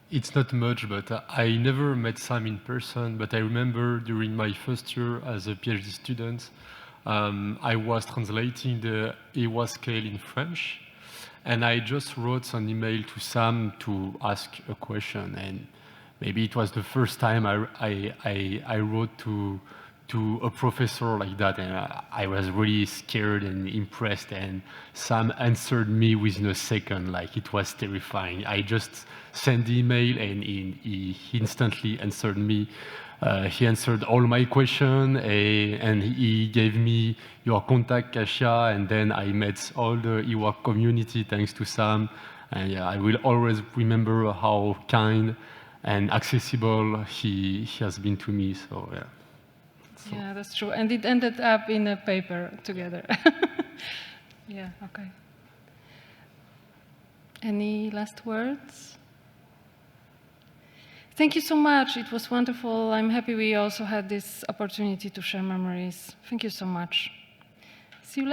It's not much, but I never met Sam in person, but I remember during my first year as a PhD student, I was translating the EWA scale in French, and I just wrote an email to Sam to ask a question, and maybe it was the first time I wrote to a professor like that, and I was really scared and impressed, and Sam answered me within a second. Like, it was terrifying. I just sent the email and he instantly answered me. He answered all my questions, and he gave me your contact, Kasia, and then I met all the EWAC community thanks to Sam. And yeah, I will always remember how kind and accessible he has been to me. So yeah. Yeah, that's true. And it ended up in a paper together. Yeah, okay. Any last words? Thank you so much. It was wonderful. I'm happy we also had this opportunity to share memories. Thank you so much. See you later.